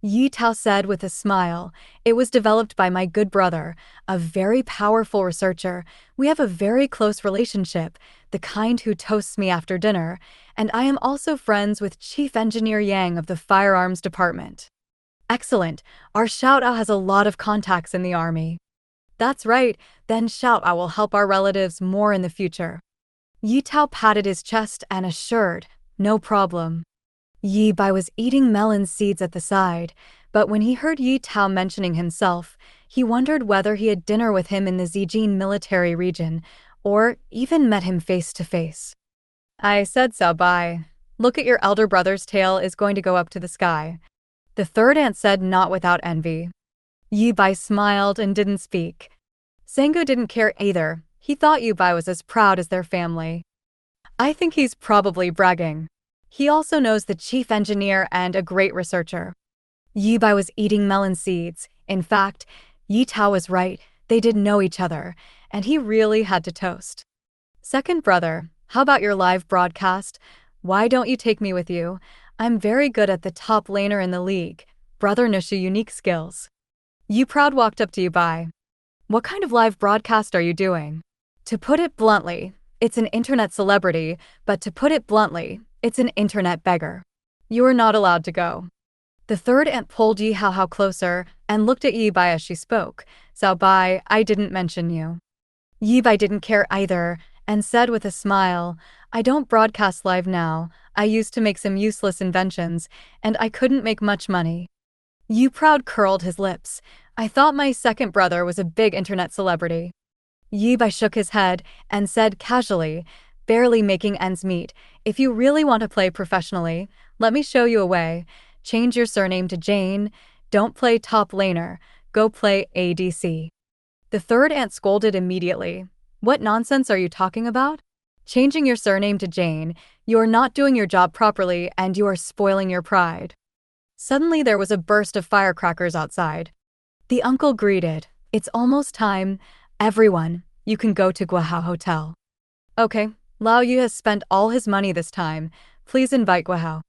[SPEAKER 2] Yi Tao said with a smile, it was developed by my good brother, a very powerful researcher. We have a very close relationship, the kind who toasts me after dinner, and I am also friends with Chief Engineer Yang of the Firearms Department. Excellent. Our Xiaoao has a lot of contacts in the army. That's right, then Xiaoao will help our relatives more in the future. Yi Tao patted his chest and assured, no problem. Yi Bai was eating melon seeds at the side, but when he heard Yi Tao mentioning himself, he wondered whether he had dinner with him in the Zijin military region, or even met him face to face. I said so, Bai. Look at your elder brother's tail is going to go up to the sky. The third ant said, not without envy. Yi Bai smiled and didn't speak. Sangu didn't care either. He thought Yi Bai was as proud as their family. I think he's probably bragging. He also knows the chief engineer and a great researcher. Yi Bai was eating melon seeds. In fact, Yi Tao was right. They did know each other, and he really had to toast. Second brother, how about your live broadcast? Why don't you take me with you? I'm very good at the top laner in the league. Brother Nushu unique skills. Yi Proud walked up to Yi Bai. What kind of live broadcast are you doing? To put it bluntly, it's an internet celebrity, but to put it bluntly, it's an internet beggar. You are not allowed to go. The third ant pulled Yi Hao closer and looked at Yi Bai as she spoke. Sao Bai, I didn't mention you. Yi Bai didn't care either and said with a smile, I don't broadcast live now. I used to make some useless inventions, and I couldn't make much money. Yi Proud curled his lips. I thought my second brother was a big internet celebrity. Yi Bai shook his head and said casually, barely making ends meet, if you really want to play professionally, let me show you a way. Change your surname to Jane. Don't play top laner. Go play ADC. The third ant scolded immediately. What nonsense are you talking about? Changing your surname to Jane, you are not doing your job properly and you are spoiling your pride. Suddenly there was a burst of firecrackers outside. The uncle greeted. It's almost time. Everyone, you can go to Guahao Hotel. Okay, Lao Yu has spent all his money this time. Please invite Guahao.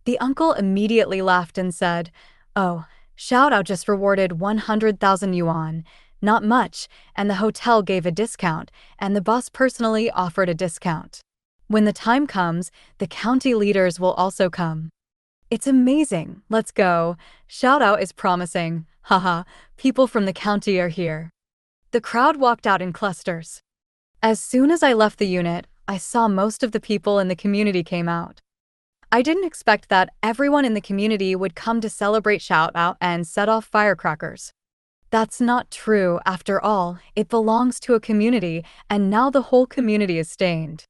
[SPEAKER 2] The uncle immediately laughed and said, oh, Xiaoao just rewarded 100,000 yuan. Not much, and the hotel gave a discount, and the boss personally offered a discount. When the time comes, the county leaders will also come. It's amazing, let's go. Xiaoao is promising. Haha, people from the county are here. The crowd walked out in clusters. As soon as I left the unit, I saw most of the people in the community came out. I didn't expect that everyone in the community would come to celebrate Xiaoao and set off firecrackers. That's not true, after all, it belongs to a community, and now the whole community is stained.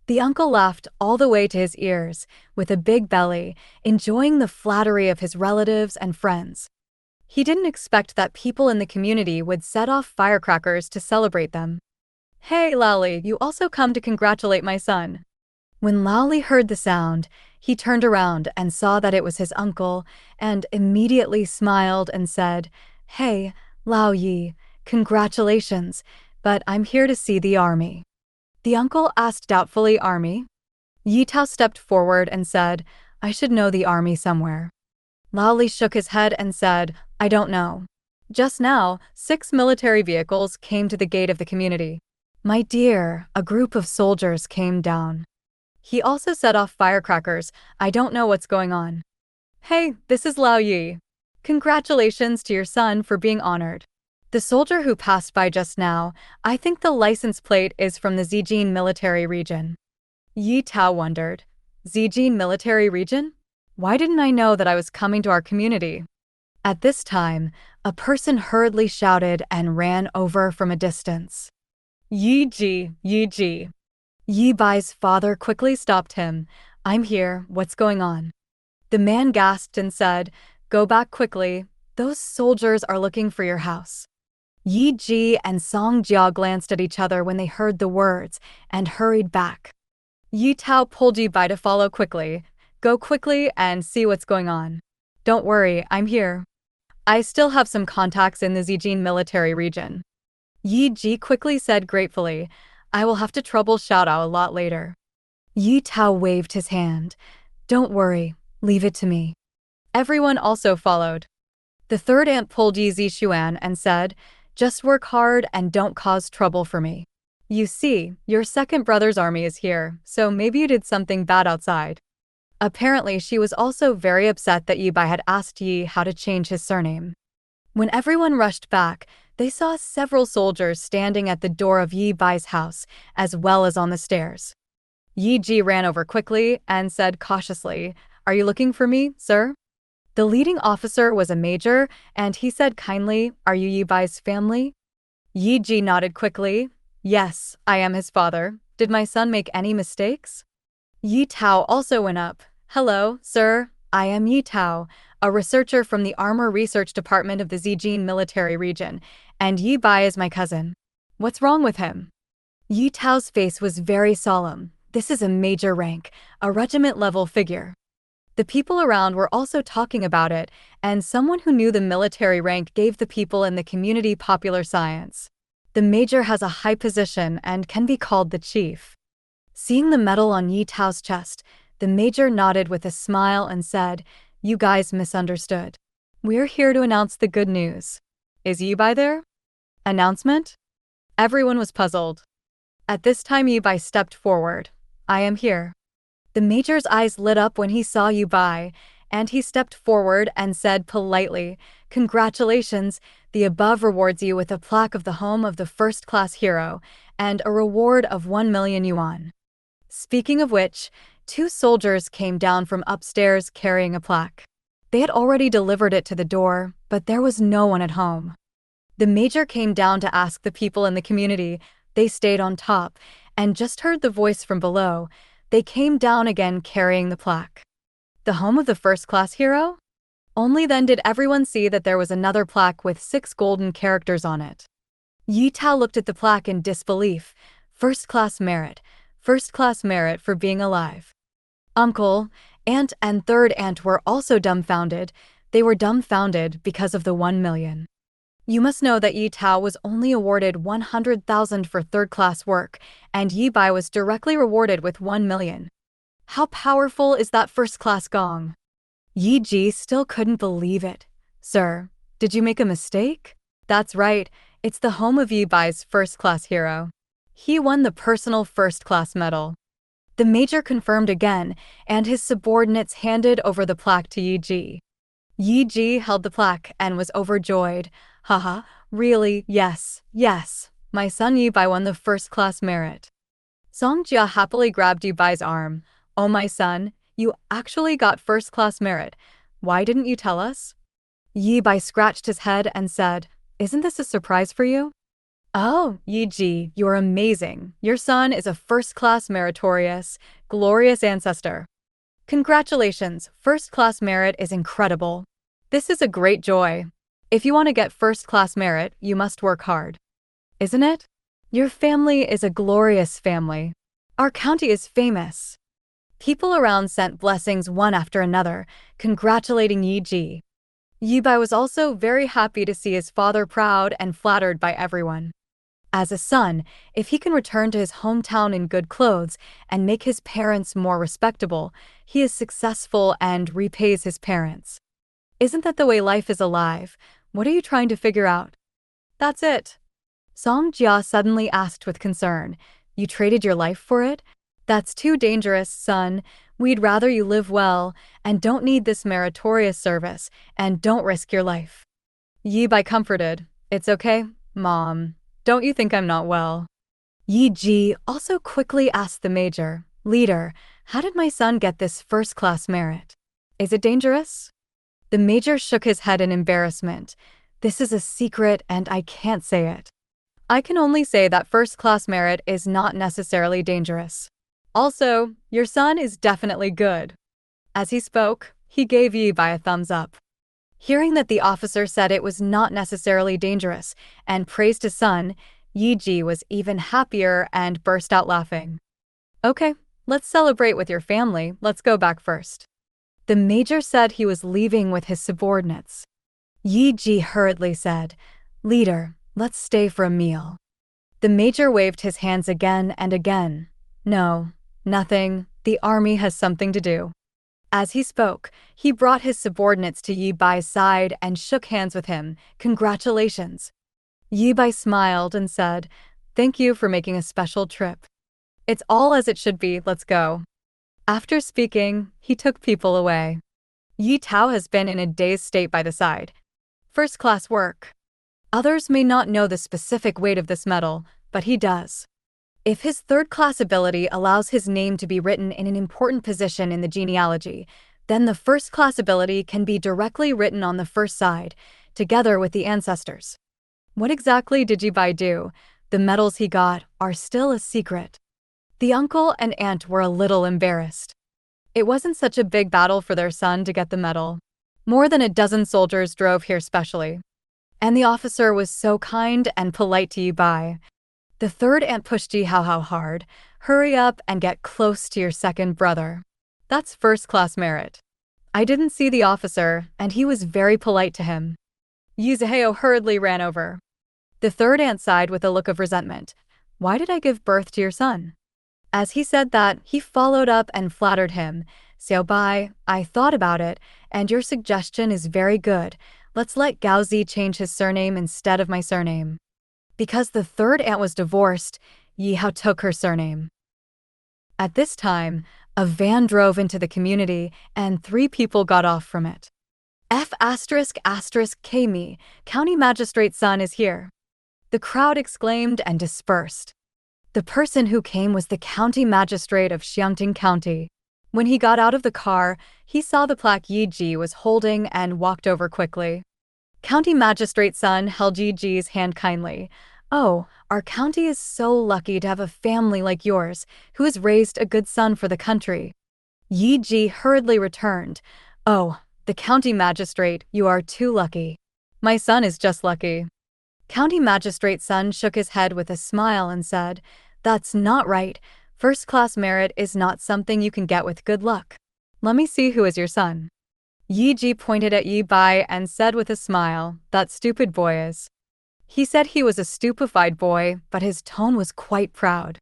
[SPEAKER 2] The uncle laughed all the way to his ears, with a big belly, enjoying the flattery of his relatives and friends. He didn't expect that people in the community would set off firecrackers to celebrate them. Hey, Lally, you also come to congratulate my son. When Lally heard the sound, he turned around and saw that it was his uncle, and immediately smiled and said, Hey, Lao Yi, congratulations, but I'm here to see the army. The uncle asked doubtfully, Army? Yi Tao stepped forward and said, I should know the army somewhere. Lao Li shook his head and said, I don't know. Just now, 6 military vehicles came to the gate of the community. My dear, a group of soldiers came down. He also set off firecrackers. I don't know what's going on. Hey, this is Lao Yi. Congratulations to your son for being honored. The soldier who passed by just now, I think the license plate is from the Zijin military region. Yi Tao wondered. Zijin military region? Why didn't I know that I was coming to our community? At this time, a person hurriedly shouted and ran over from a distance. Yi Ji, Yi Ji. Yi Bai's father quickly stopped him. I'm here, what's going on? The man gasped and said, Go back quickly, those soldiers are looking for your house. Yi Ji and Song Jia glanced at each other when they heard the words and hurried back. Yi Tao pulled Yi Bai to follow quickly. Go quickly and see what's going on. Don't worry, I'm here. I still have some contacts in the Zijin military region. Yi Ji quickly said gratefully, I will have to trouble Xiaoao a lot later. Yi Tao waved his hand. Don't worry, leave it to me. Everyone also followed. The third ant pulled Yi Zixuan and said, Just work hard and don't cause trouble for me. You see, your second brother's army is here, so maybe you did something bad outside. Apparently, she was also very upset that Yi Bai had asked Yi how to change his surname. When everyone rushed back, they saw several soldiers standing at the door of Yi Bai's house, as well as on the stairs. Yi Ji ran over quickly and said cautiously, "Are you looking for me, sir?" The leading officer was a major, and he said kindly, "Are you Yi Bai's family?" Yi Ji nodded quickly. "Yes, I am his father. Did my son make any mistakes?" Yi Tao also went up. "Hello, sir. I am Yi Tao, a researcher from the Armor Research Department of the Zijin military region, and Yi Bai is my cousin. What's wrong with him?" Yi Tao's face was very solemn. This is a major rank, a regiment-level figure. The people around were also talking about it, and someone who knew the military rank gave the people in the community popular science. The major has a high position and can be called the chief. Seeing the medal on Yi Tao's chest, the major nodded with a smile and said, "You guys misunderstood. We're here to announce the good news. Is Yi Bai there?" Announcement? Everyone was puzzled. At this time Yi Bai stepped forward. "I am here." The major's eyes lit up when he saw Yi Bai, and he stepped forward and said politely, "Congratulations, the above rewards you with a plaque of the home of the first-class hero, and a reward of 1 million yuan. Speaking of which, 2 soldiers came down from upstairs carrying a plaque. They had already delivered it to the door, but there was no one at home. The major came down to ask the people in the community. They stayed on top, and just heard the voice from below. They came down again carrying the plaque. The home of the first-class hero? Only then did everyone see that there was another plaque with 6 golden characters on it. Yi Tao looked at the plaque in disbelief. First-class merit for being alive. Uncle, aunt, and third aunt were also dumbfounded. They were dumbfounded because of the 1 million. You must know that Yi Tao was only awarded 100,000 for third-class work, and Yi Bai was directly rewarded with 1 million. How powerful is that first-class gong? Yi Ji still couldn't believe it. "Sir, did you make a mistake?" "That's right, it's the home of Yi Bai's first-class hero. He won the personal first-class medal." The major confirmed again, and his subordinates handed over the plaque to Yi Ji. Yi Ji held the plaque and was overjoyed. "Haha, really, yes, my son Yi Bai won the first-class merit." Song Jia happily grabbed Yi Bai's arm. "Oh my son, you actually got first-class merit. Why didn't you tell us?" Yi Bai scratched his head and said, "Isn't this a surprise for you?" "Oh, Yi Ji, you're amazing. Your son is a first-class meritorious, glorious ancestor. Congratulations, first-class merit is incredible. This is a great joy. If you want to get first-class merit, you must work hard. Isn't it? Your family is a glorious family. Our county is famous." People around sent blessings one after another, congratulating Yi Ji. Yi Bai was also very happy to see his father proud and flattered by everyone. As a son, if he can return to his hometown in good clothes and make his parents more respectable, he is successful and repays his parents. Isn't that the way life is alive? What are you trying to figure out? That's it. Song Jia suddenly asked with concern, "You traded your life for it? That's too dangerous, son. We'd rather you live well and don't need this meritorious service and don't risk your life." Yi Bai comforted, "It's okay, Mom. Don't you think I'm not well?" Yi Ji also quickly asked the major, "Leader, how did my son get this first-class merit? Is it dangerous?" The major shook his head in embarrassment. "This is a secret and I can't say it. I can only say that first-class merit is not necessarily dangerous. Also, your son is definitely good." As he spoke, he gave Yi Bai a thumbs up. Hearing that the officer said it was not necessarily dangerous and praised his son, Yi Ji was even happier and burst out laughing. "Okay, let's celebrate with your family. Let's go back first." The major said he was leaving with his subordinates. Yi Ji hurriedly said, "Leader, let's stay for a meal." The major waved his hands again and again. "No, nothing. The army has something to do." As he spoke, he brought his subordinates to Yi Bai's side and shook hands with him. "Congratulations." Yi Bai smiled and said, "Thank you for making a special trip. It's all as it should be, let's go." After speaking, he took people away. Yi Tao has been in a dazed state by the side. First-class work. Others may not know the specific weight of this medal, but he does. If his third-class ability allows his name to be written in an important position in the genealogy, then the first-class ability can be directly written on the first side, together with the ancestors. What exactly did Yi Bai do? The medals he got are still a secret. The uncle and aunt were a little embarrassed. It wasn't such a big battle for their son to get the medal. More than a dozen soldiers drove here specially. And the officer was so kind and polite to Yi Bai. The third aunt pushed Yi Hao hard. Hurry up and get close to your second brother. That's first-class merit. I didn't see the officer, and he was very polite to him. Yi Zhao hurriedly ran over. The third aunt sighed with a look of resentment. Why did I give birth to your son? As he said that, he followed up and flattered him. Xiao Bai, I thought about it, and your suggestion is very good. Let's let Gao Zi change his surname instead of my surname. Because the third aunt was divorced, Yi Hao took her surname. At this time, a van drove into the community, and 3 people got off from it. F***K County Magistrate's son is here. The crowd exclaimed and dispersed. The person who came was the County Magistrate of Xiangting County. When he got out of the car, he saw the plaque Yi Ji was holding and walked over quickly. County Magistrate's son held Yi Ji's hand kindly. Oh, our county is so lucky to have a family like yours, who has raised a good son for the country. Yi Ji hurriedly returned. Oh, the County Magistrate, you are too lucky. My son is just lucky. County Magistrate's son shook his head with a smile and said, That's not right. First-class merit is not something you can get with good luck. Let me see who is your son. Yi Ji pointed at Yi Bai and said with a smile, That stupid boy is. He said he was a stupefied boy, but his tone was quite proud.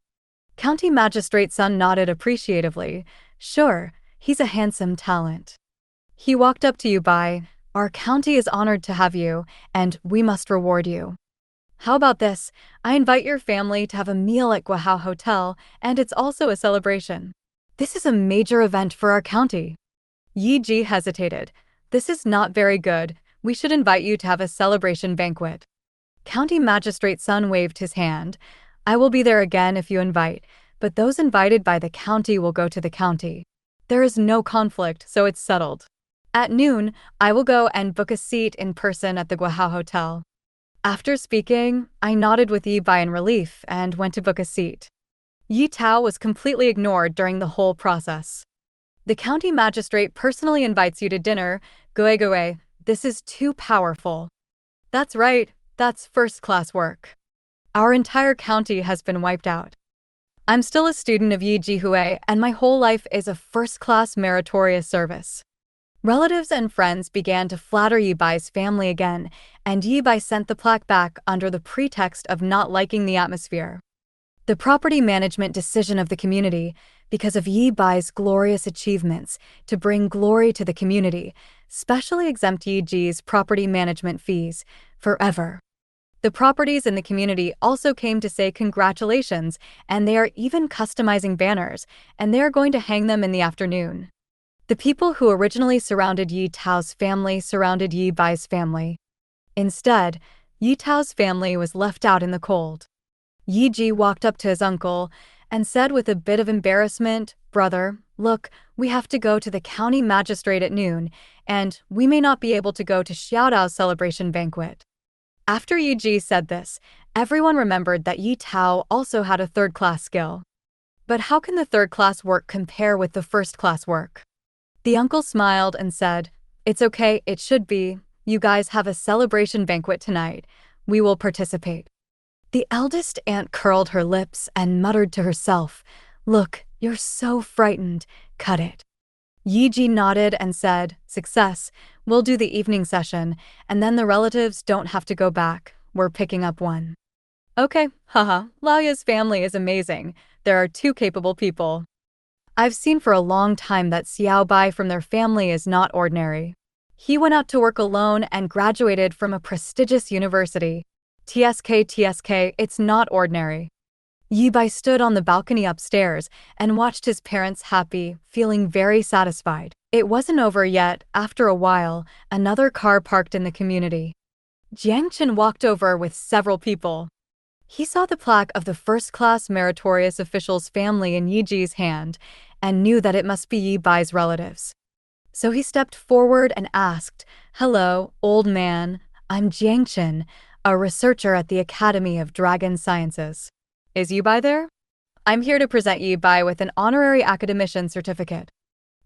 [SPEAKER 2] County Magistrate's son nodded appreciatively. Sure, he's a handsome talent. He walked up to Yi Bai. Our county is honored to have you, and we must reward you. How about this? I invite your family to have a meal at Guahao Hotel, and it's also a celebration. This is a major event for our county. Yi Ji hesitated. This is not very good. We should invite you to have a celebration banquet. County Magistrate's son waved his hand. I will be there again if you invite, but those invited by the county will go to the county. There is no conflict, so it's settled. At noon, I will go and book a seat in person at the Guahao Hotel. After speaking, I nodded with Yi Bai in relief and went to book a seat. Yi Tao was completely ignored during the whole process. The county magistrate personally invites you to dinner. Gue, this is too powerful. That's right, that's first-class work. Our entire county has been wiped out. I'm still a student of Yi Jihui, and my whole life is a first-class meritorious service. Relatives and friends began to flatter Yi Bai's family again, and Yi Bai sent the plaque back under the pretext of not liking the atmosphere. The property management decision of the community, because of Yi Bai's glorious achievements to bring glory to the community, specially exempt Yi Ji's property management fees forever. The properties in the community also came to say congratulations, and they are even customizing banners, and they are going to hang them in the afternoon. The people who originally surrounded Yi Tao's family surrounded Yi Bai's family. Instead, Yi Tao's family was left out in the cold. Yi Ji walked up to his uncle and said with a bit of embarrassment, Brother, look, we have to go to the county magistrate at noon, and we may not be able to go to Xiaodao's celebration banquet. After Yi Ji said this, everyone remembered that Yi Tao also had a third-class skill. But how can the third-class work compare with the first-class work? The uncle smiled and said, It's okay, it should be. You guys have a celebration banquet tonight. We will participate. The eldest aunt curled her lips and muttered to herself, Look, you're so frightened. Cut it. Yi Ji nodded and said, Success. We'll do the evening session, and then the relatives don't have to go back. We're picking up one. Okay, haha, Laoya's family is amazing. There are 2 capable people. I've seen for a long time that Xiao Bai from their family is not ordinary. He went out to work alone and graduated from a prestigious university. TSK, it's not ordinary. Yi Bai stood on the balcony upstairs and watched his parents happy, feeling very satisfied. It wasn't over yet. After a while, another car parked in the community. Jiang Chen walked over with several people. He saw the plaque of the first-class meritorious official's family in Yi Ji's hand and knew that it must be Yi Bai's relatives. So he stepped forward and asked, "Hello, old man. I'm Jiang Chen, a researcher at the Academy of Dragon Sciences. Is Yi Bai there? I'm here to present Yi Bai with an honorary academician certificate."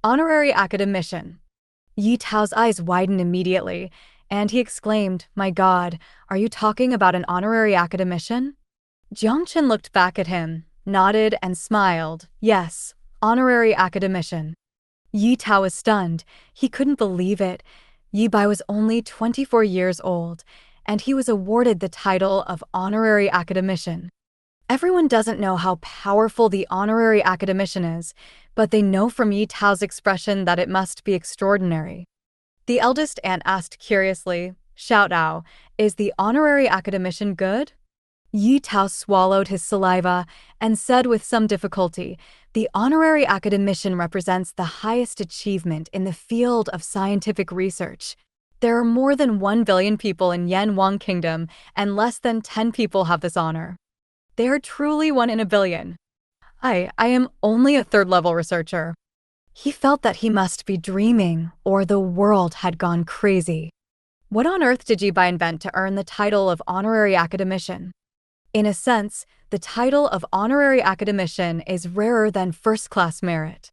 [SPEAKER 2] Honorary academician. Yi Tao's eyes widened immediately, and he exclaimed, "My God, are you talking about an honorary academician?" Jiang Chen looked back at him, nodded, and smiled. "Yes, honorary academician." Yi Tao was stunned. He couldn't believe it. Yi Bai was only 24 years old, and he was awarded the title of honorary academician. Everyone doesn't know how powerful the honorary academician is, but they know from Yi Tao's expression that it must be extraordinary. The eldest aunt asked curiously, "Xiao Dao, is the honorary academician good?" Yi Tao swallowed his saliva and said with some difficulty, "The honorary academician represents the highest achievement in the field of scientific research. There are more than 1 billion people in Yanwang Kingdom, and less than 10 people have this honor. They are truly 1 in a billion. I am only a third-level researcher." He felt that he must be dreaming, or the world had gone crazy. What on earth did Yi Bai invent to earn the title of honorary academician? In a sense, the title of honorary academician is rarer than first-class merit.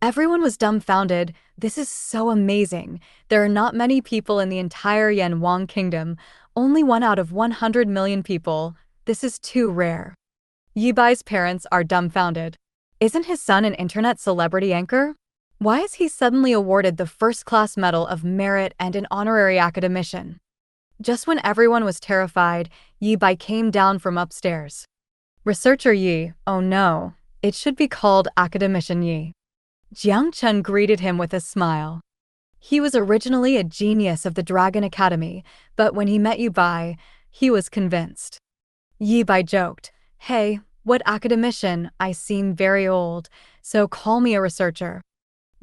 [SPEAKER 2] Everyone was dumbfounded. This is so amazing. There are not many people in the entire Yanwang Kingdom, only 1 out of 100 million people. This is too rare. Yi Bai's parents are dumbfounded. Isn't his son an internet celebrity anchor? Why is he suddenly awarded the first-class medal of merit and an honorary academician? Just when everyone was terrified, Yi Bai came down from upstairs. "Researcher Yi, oh no, it should be called academician Yi." Jiang Chen greeted him with a smile. He was originally a genius of the Dragon Academy, but when he met Yi Bai, he was convinced. Yi Bai joked, "Hey, what academician? I seem very old, so call me a researcher."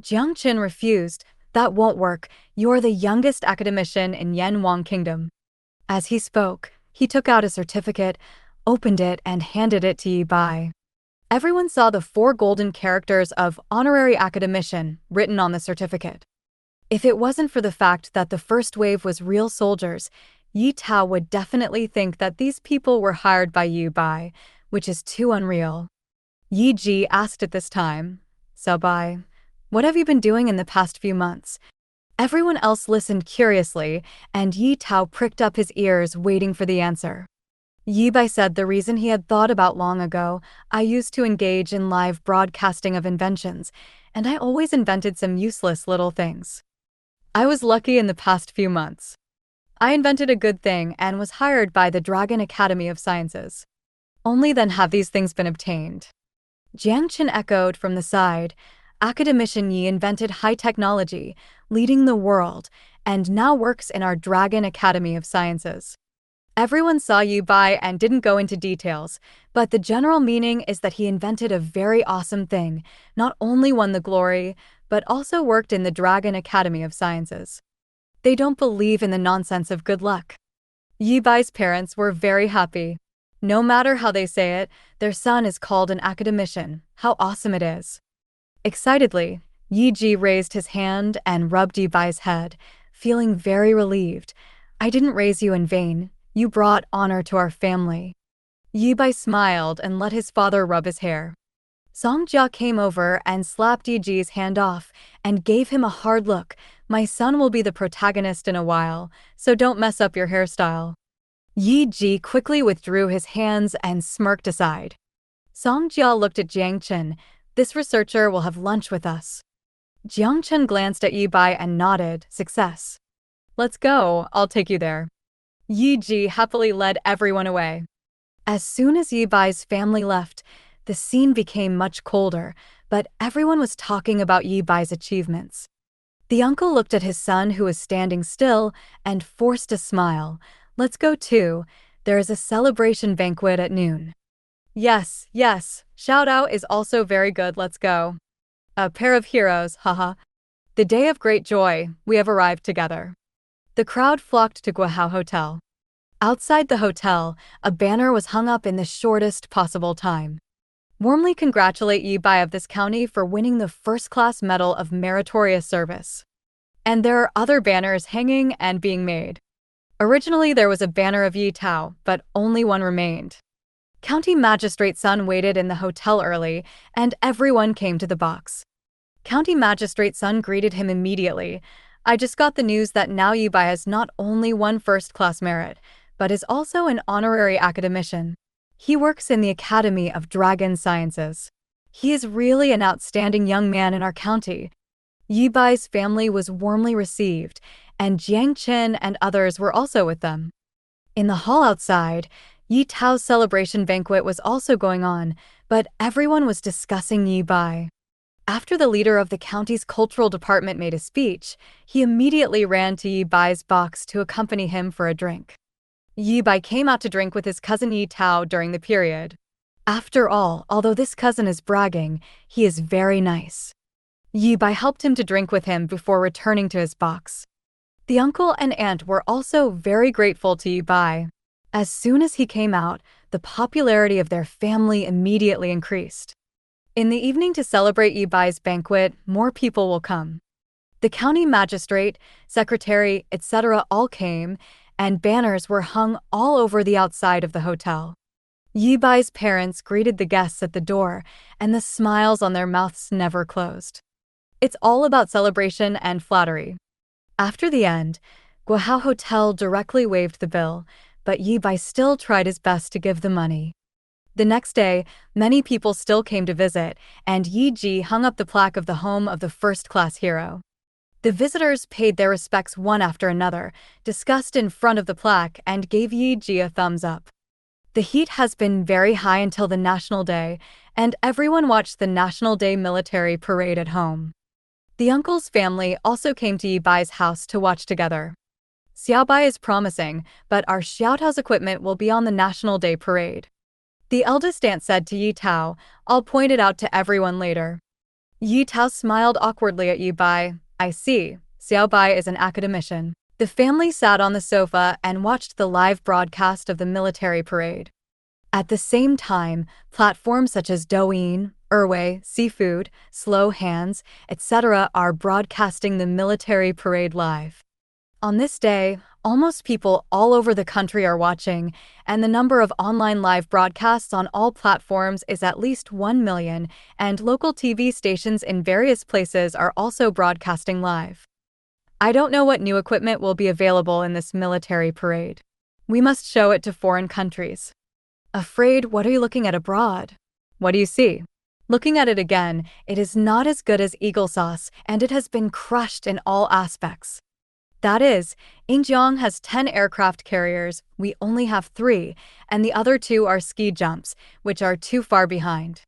[SPEAKER 2] Jiang Chen refused. "That won't work. You're the youngest academician in Yanwang Kingdom." As he spoke, he took out a certificate, opened it, and handed it to Yi Bai. Everyone saw the 4 golden characters of honorary academician written on the certificate. If it wasn't for the fact that the first wave was real soldiers, Yi Tao would definitely think that these people were hired by Yi Bai, which is too unreal. Yi Ji asked at this time, "So Bai, what have you been doing in the past few months?" Everyone else listened curiously, and Yi Tao pricked up his ears waiting for the answer. Yi Bai said the reason he had thought about long ago, "I used to engage in live broadcasting of inventions, and I always invented some useless little things. I was lucky in the past few months. I invented a good thing and was hired by the Dragon Academy of Sciences. Only then have these things been obtained." Jiang Chen echoed from the side, "Academician Yi invented high technology, leading the world, and now works in our Dragon Academy of Sciences." Everyone saw Yi Bai and didn't go into details, but the general meaning is that he invented a very awesome thing, not only won the glory, but also worked in the Dragon Academy of Sciences. They don't believe in the nonsense of good luck. Yi Bai's parents were very happy. No matter how they say it, their son is called an academician. How awesome it is. Excitedly, Yi Ji raised his hand and rubbed Yi Bai's head, feeling very relieved. "I didn't raise you in vain. You brought honor to our family." Yi Bai smiled and let his father rub his hair. Song Jia came over and slapped Yi Ji's hand off and gave him a hard look. "My son will be the protagonist in a while, so don't mess up your hairstyle." Yi Ji quickly withdrew his hands and smirked aside. Song Jia looked at Jiang Chen. "This researcher will have lunch with us." Jiang Chen glanced at Yi Bai and nodded. "Success. Let's go, I'll take you there." Yi Ji happily led everyone away. As soon as Yi Bai's family left, the scene became much colder, but everyone was talking about Yi Bai's achievements. The uncle looked at his son who was standing still and forced a smile. "Let's go too. There is a celebration banquet at noon." Yes, yes, shout out is also very good, let's go. A pair of heroes, haha. The day of great joy, we have arrived together. The crowd flocked to Guahao Hotel. Outside the hotel, a banner was hung up in the shortest possible time. Warmly congratulate Yi Bai of this county for winning the first-class medal of meritorious service. And there are other banners hanging and being made. Originally there was a banner of Yi Tao, but only one remained. County Magistrate Sun waited in the hotel early, and everyone came to the box. County Magistrate Sun greeted him immediately. I just got the news that now Yi Bai has not only won first-class merit, but is also an honorary academician. He works in the Academy of Dragon Sciences. He is really an outstanding young man in our county. Yi Bai's family was warmly received, and Jiang Chen and others were also with them. In the hall outside, Yi Tao's celebration banquet was also going on, but everyone was discussing Yi Bai. After the leader of the county's cultural department made a speech, he immediately ran to Yi Bai's box to accompany him for a drink. Yi Bai came out to drink with his cousin Yi Tao during the period. After all, although this cousin is bragging, he is very nice. Yi Bai helped him to drink with him before returning to his box. The uncle and aunt were also very grateful to Yi Bai. As soon as he came out, the popularity of their family immediately increased. In the evening to celebrate Yi Bai's banquet, more people will come. The county magistrate, secretary, etc. all came, and banners were hung all over the outside of the hotel. Yi Bai's parents greeted the guests at the door, and the smiles on their mouths never closed. It's all about celebration and flattery. After the end, Guahao Hotel directly waived the bill, but Yi Bai still tried his best to give the money. The next day, many people still came to visit, and Yi Ji hung up the plaque of the home of the first-class hero. The visitors paid their respects one after another, discussed in front of the plaque, and gave Yi Ji a thumbs up. The heat has been very high until the National Day, and everyone watched the National Day military parade at home. The uncle's family also came to Yi Bai's house to watch together. Xiao Bai is promising, but our Xiaotao's equipment will be on the National Day parade. The eldest aunt said to Yi Tao, I'll point it out to everyone later. Yi Tao smiled awkwardly at Yi Bai. I see, Xiao Bai is an academician. The family sat on the sofa and watched the live broadcast of the military parade. At the same time, platforms such as Douyin, Erway, Seafood, Slow Hands, etc. are broadcasting the military parade live. On this day, almost people all over the country are watching, and the number of online live broadcasts on all platforms is at least 1 million, and local TV stations in various places are also broadcasting live. I don't know what new equipment will be available in this military parade. We must show it to foreign countries. Afraid, what are you looking at abroad? What do you see? Looking at it again, it is not as good as Eagle Sauce, and it has been crushed in all aspects. That is, Ying Jiang has 10 aircraft carriers, we only have 3, and the other 2 are ski jumps, which are too far behind.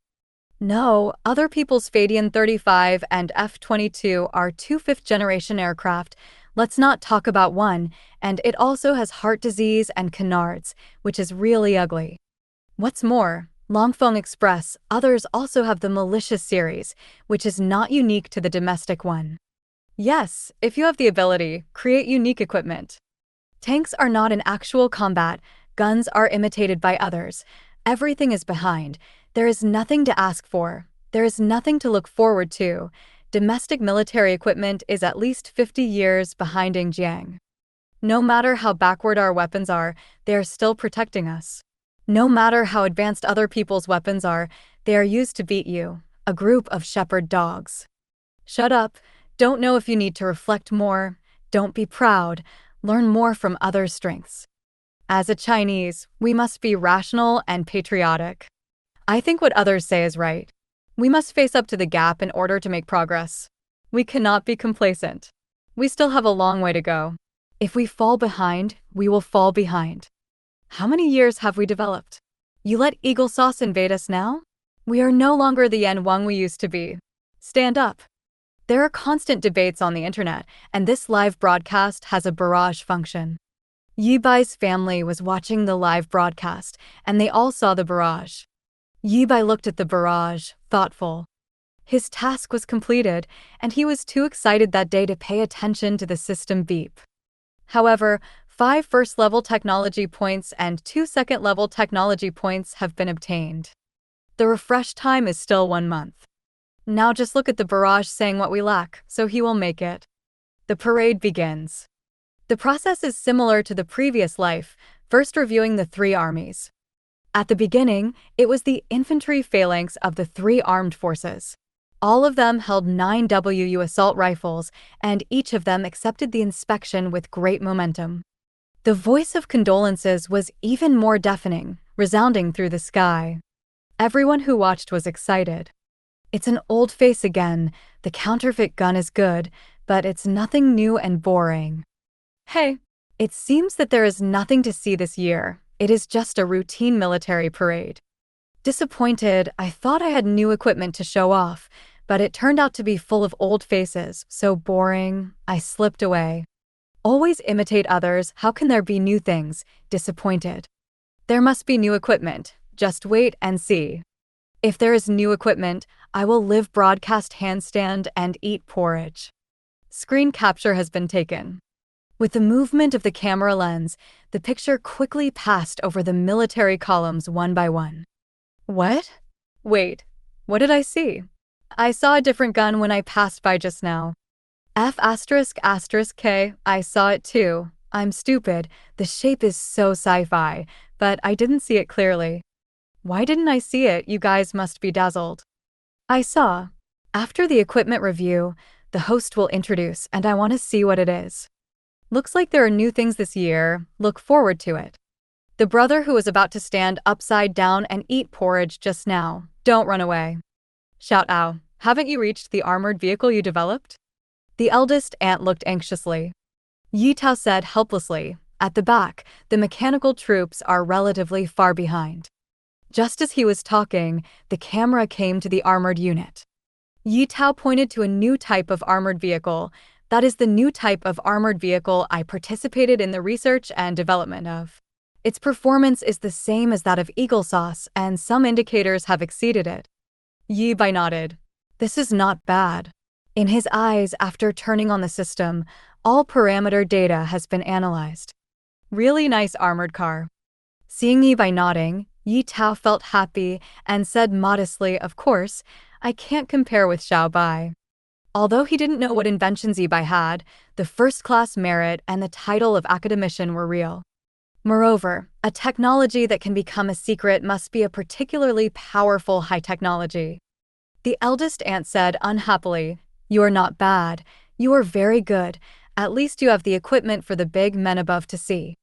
[SPEAKER 2] No, other people's Fadian 35 and F-22 are 2 fifth-generation aircraft. Let's not talk about one, and it also has heart disease and canards, which is really ugly. What's more, Longfeng Express, others also have the malicious series, which is not unique to the domestic one. Yes, if you have the ability, create unique equipment. Tanks are not in actual combat, guns are imitated by others. Everything is behind. There is nothing to ask for. There is nothing to look forward to. Domestic military equipment is at least 50 years behind Ying Jiang. No matter how backward our weapons are, they are still protecting us. No matter how advanced other people's weapons are, they are used to beat you, a group of shepherd dogs. Shut up, don't know if you need to reflect more, don't be proud, learn more from others' strengths. As a Chinese, we must be rational and patriotic. I think what others say is right. We must face up to the gap in order to make progress. We cannot be complacent. We still have a long way to go. If we fall behind, we will fall behind. How many years have we developed? You let Eagle Sauce invade us now? We are no longer the Yan Wang we used to be. Stand up. There are constant debates on the internet, and this live broadcast has a barrage function. Yi Bai's family was watching the live broadcast, and they all saw the barrage. Yi Bai looked at the barrage, thoughtful. His task was completed, and he was too excited that day to pay attention to the system beep. However, 5 first-level technology points and 2 second-level technology points have been obtained. The refresh time is still 1 month. Now just look at the barrage saying what we lack, so he will make it. The parade begins. The process is similar to the previous life, first reviewing the 3 armies. At the beginning, it was the infantry phalanx of the 3 armed forces. All of them held 9 WU assault rifles, and each of them accepted the inspection with great momentum. The voice of condolences was even more deafening, resounding through the sky. Everyone who watched was excited. It's an old face again. The counterfeit gun is good, but it's nothing new and boring. Hey, it seems that there is nothing to see this year. It is just a routine military parade. Disappointed, I thought I had new equipment to show off, but it turned out to be full of old faces, so boring, I slipped away. Always imitate others, how can there be new things? Disappointed. There must be new equipment, just wait and see. If there is new equipment, I will live broadcast handstand and eat porridge. Screen capture has been taken. With the movement of the camera lens, the picture quickly passed over the military columns one by one. What? Wait, what did I see? I saw a different gun when I passed by just now. F***K, I saw it too. I'm stupid, the shape is so sci-fi, but I didn't see it clearly. Why didn't I see it? You guys must be dazzled. I saw. After the equipment review, the host will introduce, and I want to see what it is. Looks like there are new things this year. Look forward to it. The brother who was about to stand upside down and eat porridge just now. Don't run away. Shout out, haven't you reached the armored vehicle you developed? The eldest aunt looked anxiously. Yi Tao said helplessly, at the back, the mechanical troops are relatively far behind. Just as he was talking, the camera came to the armored unit. Yi Tao pointed to a new type of armored vehicle. That is the new type of armored vehicle I participated in the research and development of. Its performance is the same as that of Eagle Sauce, and some indicators have exceeded it. Yi Bai nodded. This is not bad. In his eyes, after turning on the system, all parameter data has been analyzed. Really nice armored car. Seeing Yi Bai nodding, Yi Tao felt happy and said modestly, of course, I can't compare with Xiao Bai. Although he didn't know what inventions Yi Bai had, the first-class merit and the title of academician were real. Moreover, a technology that can become a secret must be a particularly powerful high technology. The eldest aunt said unhappily, you are not bad, you are very good, at least you have the equipment for the big men above to see.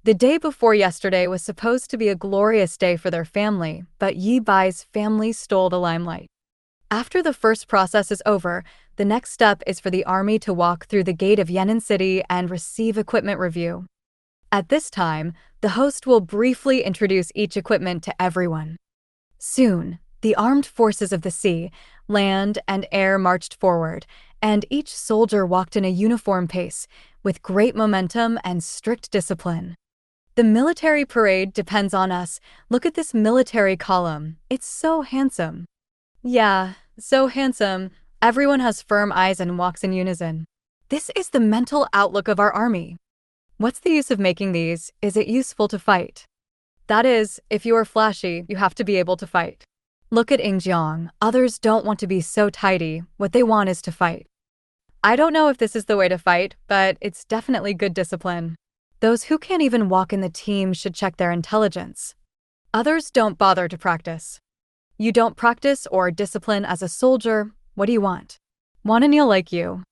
[SPEAKER 2] The day before yesterday was supposed to be a glorious day for their family, but Yi Bai's family stole the limelight. After the first process is over, the next step is for the army to walk through the gate of Yan'an City and receive equipment review. At this time, the host will briefly introduce each equipment to everyone. Soon, the armed forces of the sea, land, and air marched forward, and each soldier walked in a uniform pace, with great momentum and strict discipline. The military parade depends on us. Look at this military column. It's so handsome. Yeah, so handsome. Everyone has firm eyes and walks in unison. This is the mental outlook of our army. What's the use of making these? Is it useful to fight? That is, if you are flashy, you have to be able to fight. Look at Ying Jiang. Others don't want to be so tidy. What they want is to fight. I don't know if this is the way to fight, but it's definitely good discipline. Those who can't even walk in the team should check their intelligence. Others don't bother to practice. You don't practice or discipline as a soldier, what do you want? Want to kneel like you?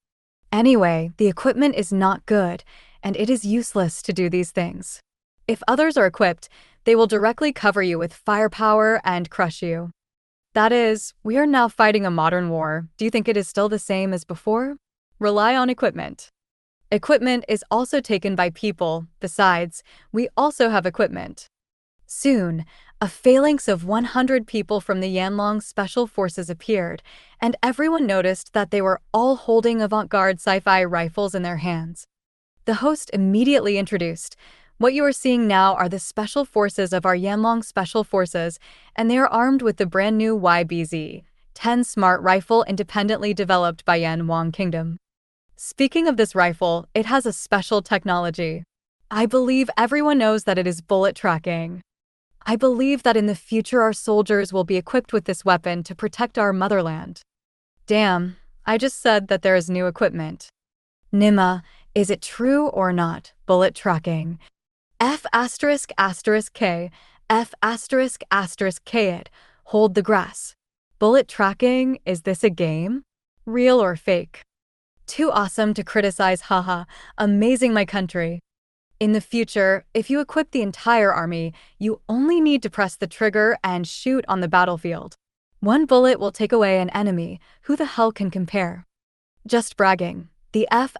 [SPEAKER 2] Anyway, the equipment is not good, and it is useless to do these things. If others are equipped, they will directly cover you with firepower and crush you. That is, we are now fighting a modern war. Do you think it is still the same as before? Rely on equipment. Equipment is also taken by people. Besides, we also have equipment. Soon, a phalanx of 100 people from the Yanlong Special Forces appeared, and everyone noticed that they were all holding avant-garde sci-fi rifles in their hands. The host immediately introduced, What you are seeing now are the special forces of our Yanlong Special Forces, and they are armed with the brand new YBZ-10 Smart Rifle independently developed by Yanwang Kingdom. Speaking of this rifle, it has a special technology. I believe everyone knows that it is bullet tracking. I believe that in the future our soldiers will be equipped with this weapon to protect our motherland. Damn, I just said that there is new equipment. Nima, is it true or not? Bullet tracking. F***K, F***K it. Hold the grass. Bullet tracking, is this a game? Real or fake? Too awesome to criticize, haha. Amazing, my country. In the future, if you equip the entire army, you only need to press the trigger and shoot on the battlefield. One bullet will take away an enemy. Who the hell can compare? Just bragging. The F***,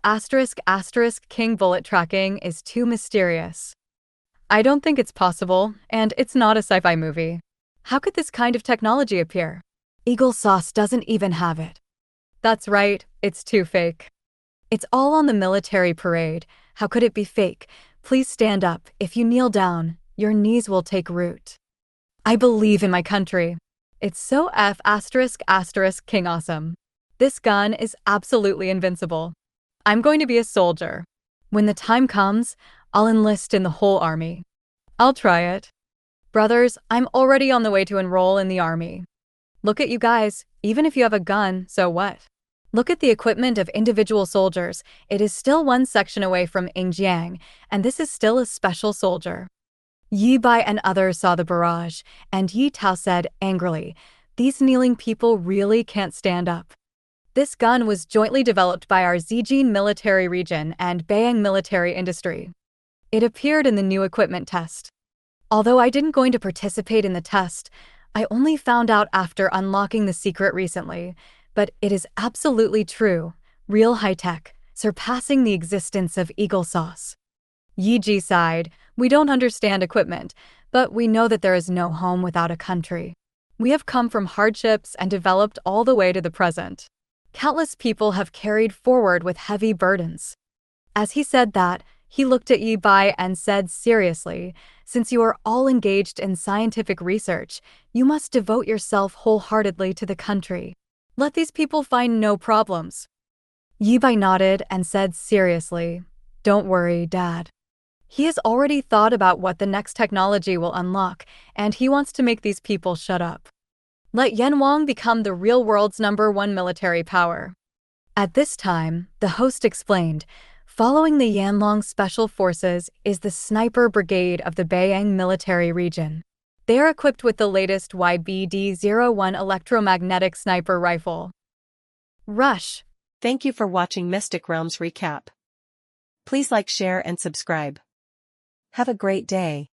[SPEAKER 2] King bullet tracking is too mysterious. I don't think it's possible, and it's not a sci-fi movie. How could this kind of technology appear? Eagle Sauce doesn't even have it. That's right, it's too fake. It's all on the military parade. How could it be fake? Please stand up. If you kneel down, your knees will take root. I believe in my country. It's so F***, King awesome. This gun is absolutely invincible. I'm going to be a soldier. When the time comes, I'll enlist in the whole army. I'll try it. Brothers, I'm already on the way to enroll in the army. Look at you guys, even if you have a gun, so what? Look at the equipment of individual soldiers. It is still one section away from Ying Jiang, and this is still a special soldier. Yi Bai and others saw the barrage, and Yi Tao said angrily, "These kneeling people really can't stand up." This gun was jointly developed by our Zijin military region and Bayang military industry. It appeared in the new equipment test. Although I didn't going to participate in the test, I only found out after unlocking the secret recently, but it is absolutely true, real high-tech, surpassing the existence of Eagle Sauce. Yi Ji sighed, "We don't understand equipment, but we know that there is no home without a country. We have come from hardships and developed all the way to the present. Countless people have carried forward with heavy burdens." As he said that, he looked at Yi Bai and said seriously, "Since you are all engaged in scientific research, you must devote yourself wholeheartedly to the country. Let these people find no problems." Yi Bai nodded and said seriously, "Don't worry, Dad. He has already thought about what the next technology will unlock, and he wants to make these people shut up. Let Yanwang become the real world's #1 military power." At this time, the host explained, "Following the Yanlong Special Forces is the Sniper Brigade of the Bayang military region. They are equipped with the latest YBD-01 electromagnetic sniper rifle. Rush."
[SPEAKER 1] Thank you for watching Mystic Realms Recap. Please like, share, and subscribe. Have a great day.